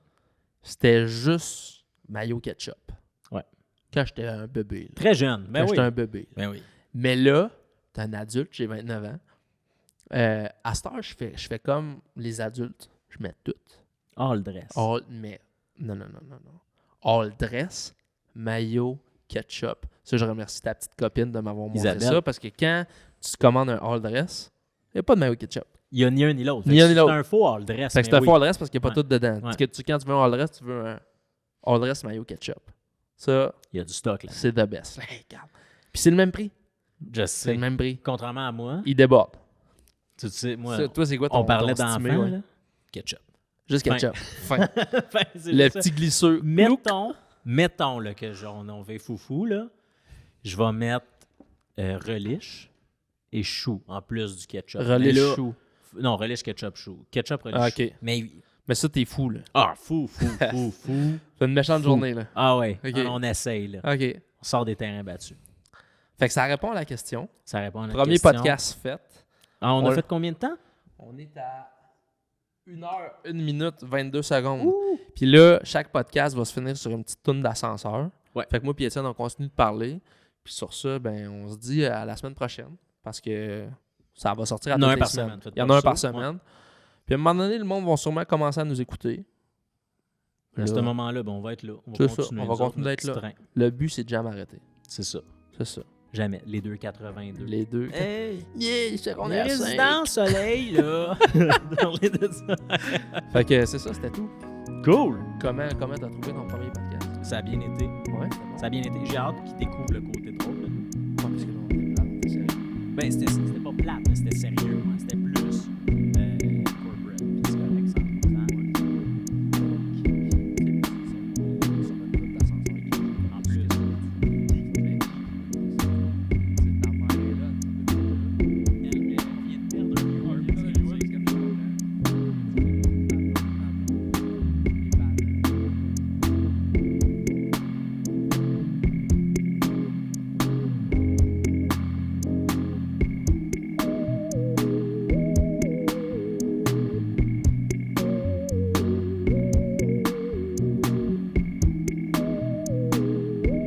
[SPEAKER 1] C'était juste mayo ketchup.
[SPEAKER 2] Ouais.
[SPEAKER 1] Quand j'étais un bébé. Là.
[SPEAKER 2] Très jeune. Ben
[SPEAKER 1] Quand
[SPEAKER 2] oui.
[SPEAKER 1] j'étais un bébé.
[SPEAKER 2] Ben oui.
[SPEAKER 1] Mais là, t'es un adulte, j'ai 29 ans. À cette heure, je fais comme les adultes. Je mets tout.
[SPEAKER 2] All dress.
[SPEAKER 1] Mais non. All dress, mayo, ketchup. Ça, je remercie ta petite copine de m'avoir montré
[SPEAKER 2] Isabelle.
[SPEAKER 1] ça parce que quand tu te commandes un all dress, il n'y a pas de mayo ketchup.
[SPEAKER 2] Il y a ni un ni l'autre.
[SPEAKER 1] Ni un ni l'autre.
[SPEAKER 2] C'est un faux all dress.
[SPEAKER 1] Fait que c'est
[SPEAKER 2] mais
[SPEAKER 1] un
[SPEAKER 2] oui.
[SPEAKER 1] faux all dress parce qu'il n'y a pas
[SPEAKER 2] Ouais.
[SPEAKER 1] tout dedans.
[SPEAKER 2] Ouais.
[SPEAKER 1] Parce que quand tu veux un all dress, tu veux un all dress mayo ketchup. Ça,
[SPEAKER 2] Il y a du stock là.
[SPEAKER 1] c'est the best. Hey, regarde. Puis c'est le même prix.
[SPEAKER 2] Je
[SPEAKER 1] C'est
[SPEAKER 2] sais.
[SPEAKER 1] le même prix.
[SPEAKER 2] Contrairement à moi,
[SPEAKER 1] Il déborde.
[SPEAKER 2] tu sais, moi,
[SPEAKER 1] Ça, toi, c'est quoi ton
[SPEAKER 2] on parlait
[SPEAKER 1] ton
[SPEAKER 2] d'enfants,
[SPEAKER 1] stimé, ouais?
[SPEAKER 2] là. Ketchup.
[SPEAKER 1] Juste ketchup. Fin.
[SPEAKER 2] Enfin, c'est
[SPEAKER 1] Le
[SPEAKER 2] ça.
[SPEAKER 1] petit glisseux.
[SPEAKER 2] Mettons là, que genre, on fait foufou, là. Je vais mettre relish et chou en plus du ketchup.
[SPEAKER 1] Relais
[SPEAKER 2] Mais là-
[SPEAKER 1] chou.
[SPEAKER 2] Non, relish, ketchup, chou. Ketchup, relish,
[SPEAKER 1] Ah,
[SPEAKER 2] chou.
[SPEAKER 1] ok.
[SPEAKER 2] Mais
[SPEAKER 1] Mais ça, t'es fou, là.
[SPEAKER 2] fou.
[SPEAKER 1] C'est une méchante
[SPEAKER 2] Fou.
[SPEAKER 1] journée, là.
[SPEAKER 2] Ah ouais,
[SPEAKER 1] Ok.
[SPEAKER 2] on essaye, là.
[SPEAKER 1] OK.
[SPEAKER 2] On sort des terrains battus.
[SPEAKER 1] Fait que ça répond à la question.
[SPEAKER 2] Ça répond à notre
[SPEAKER 1] Premier
[SPEAKER 2] question.
[SPEAKER 1] podcast fait.
[SPEAKER 2] Ah, on a
[SPEAKER 1] On-
[SPEAKER 2] fait combien de temps?
[SPEAKER 1] On est à 1 heure, 1 minute, 22 secondes. Puis là, chaque podcast va se finir sur une petite toune d'ascenseur.
[SPEAKER 2] Ouais.
[SPEAKER 1] Fait que moi et Étienne, on continue de parler. Puis sur ça, ben, on se dit à la semaine prochaine. Parce que ça va sortir à
[SPEAKER 2] Il y en a
[SPEAKER 1] toutes
[SPEAKER 2] un
[SPEAKER 1] les
[SPEAKER 2] par
[SPEAKER 1] semaines.
[SPEAKER 2] semaine, faites
[SPEAKER 1] Il y en
[SPEAKER 2] pas
[SPEAKER 1] a un
[SPEAKER 2] ça.
[SPEAKER 1] par semaine. Puis à un moment donné, le monde va sûrement commencer à nous écouter.
[SPEAKER 2] À
[SPEAKER 1] Là,
[SPEAKER 2] ce moment-là, ben, on va être là. On
[SPEAKER 1] C'est
[SPEAKER 2] va
[SPEAKER 1] ça,
[SPEAKER 2] continuer,
[SPEAKER 1] on va
[SPEAKER 2] nous autres,
[SPEAKER 1] continuer
[SPEAKER 2] notre
[SPEAKER 1] d'être
[SPEAKER 2] petit
[SPEAKER 1] là.
[SPEAKER 2] train.
[SPEAKER 1] le but, c'est de jamais arrêter.
[SPEAKER 2] C'est ça.
[SPEAKER 1] C'est ça.
[SPEAKER 2] Jamais. Les 2,82.
[SPEAKER 1] Les deux.
[SPEAKER 2] Hey!
[SPEAKER 1] Yeah, c'est qu'on
[SPEAKER 2] On
[SPEAKER 1] est
[SPEAKER 2] est
[SPEAKER 1] à 5.
[SPEAKER 2] résident soleil, là. Parler de ça.
[SPEAKER 1] Fait que c'est ça, c'était tout.
[SPEAKER 2] Cool.
[SPEAKER 1] Comment t'as trouvé ton premier podcast?
[SPEAKER 2] Ça a bien été.
[SPEAKER 1] Ouais, c'est bon.
[SPEAKER 2] Ça a bien été. J'ai hâte qu'ils découvrent le côté drôle. là.
[SPEAKER 1] Ouais, parce que là, on est sérieux.
[SPEAKER 2] Ben, c'était pas plate, mais c'était sérieux. Ouais. C'était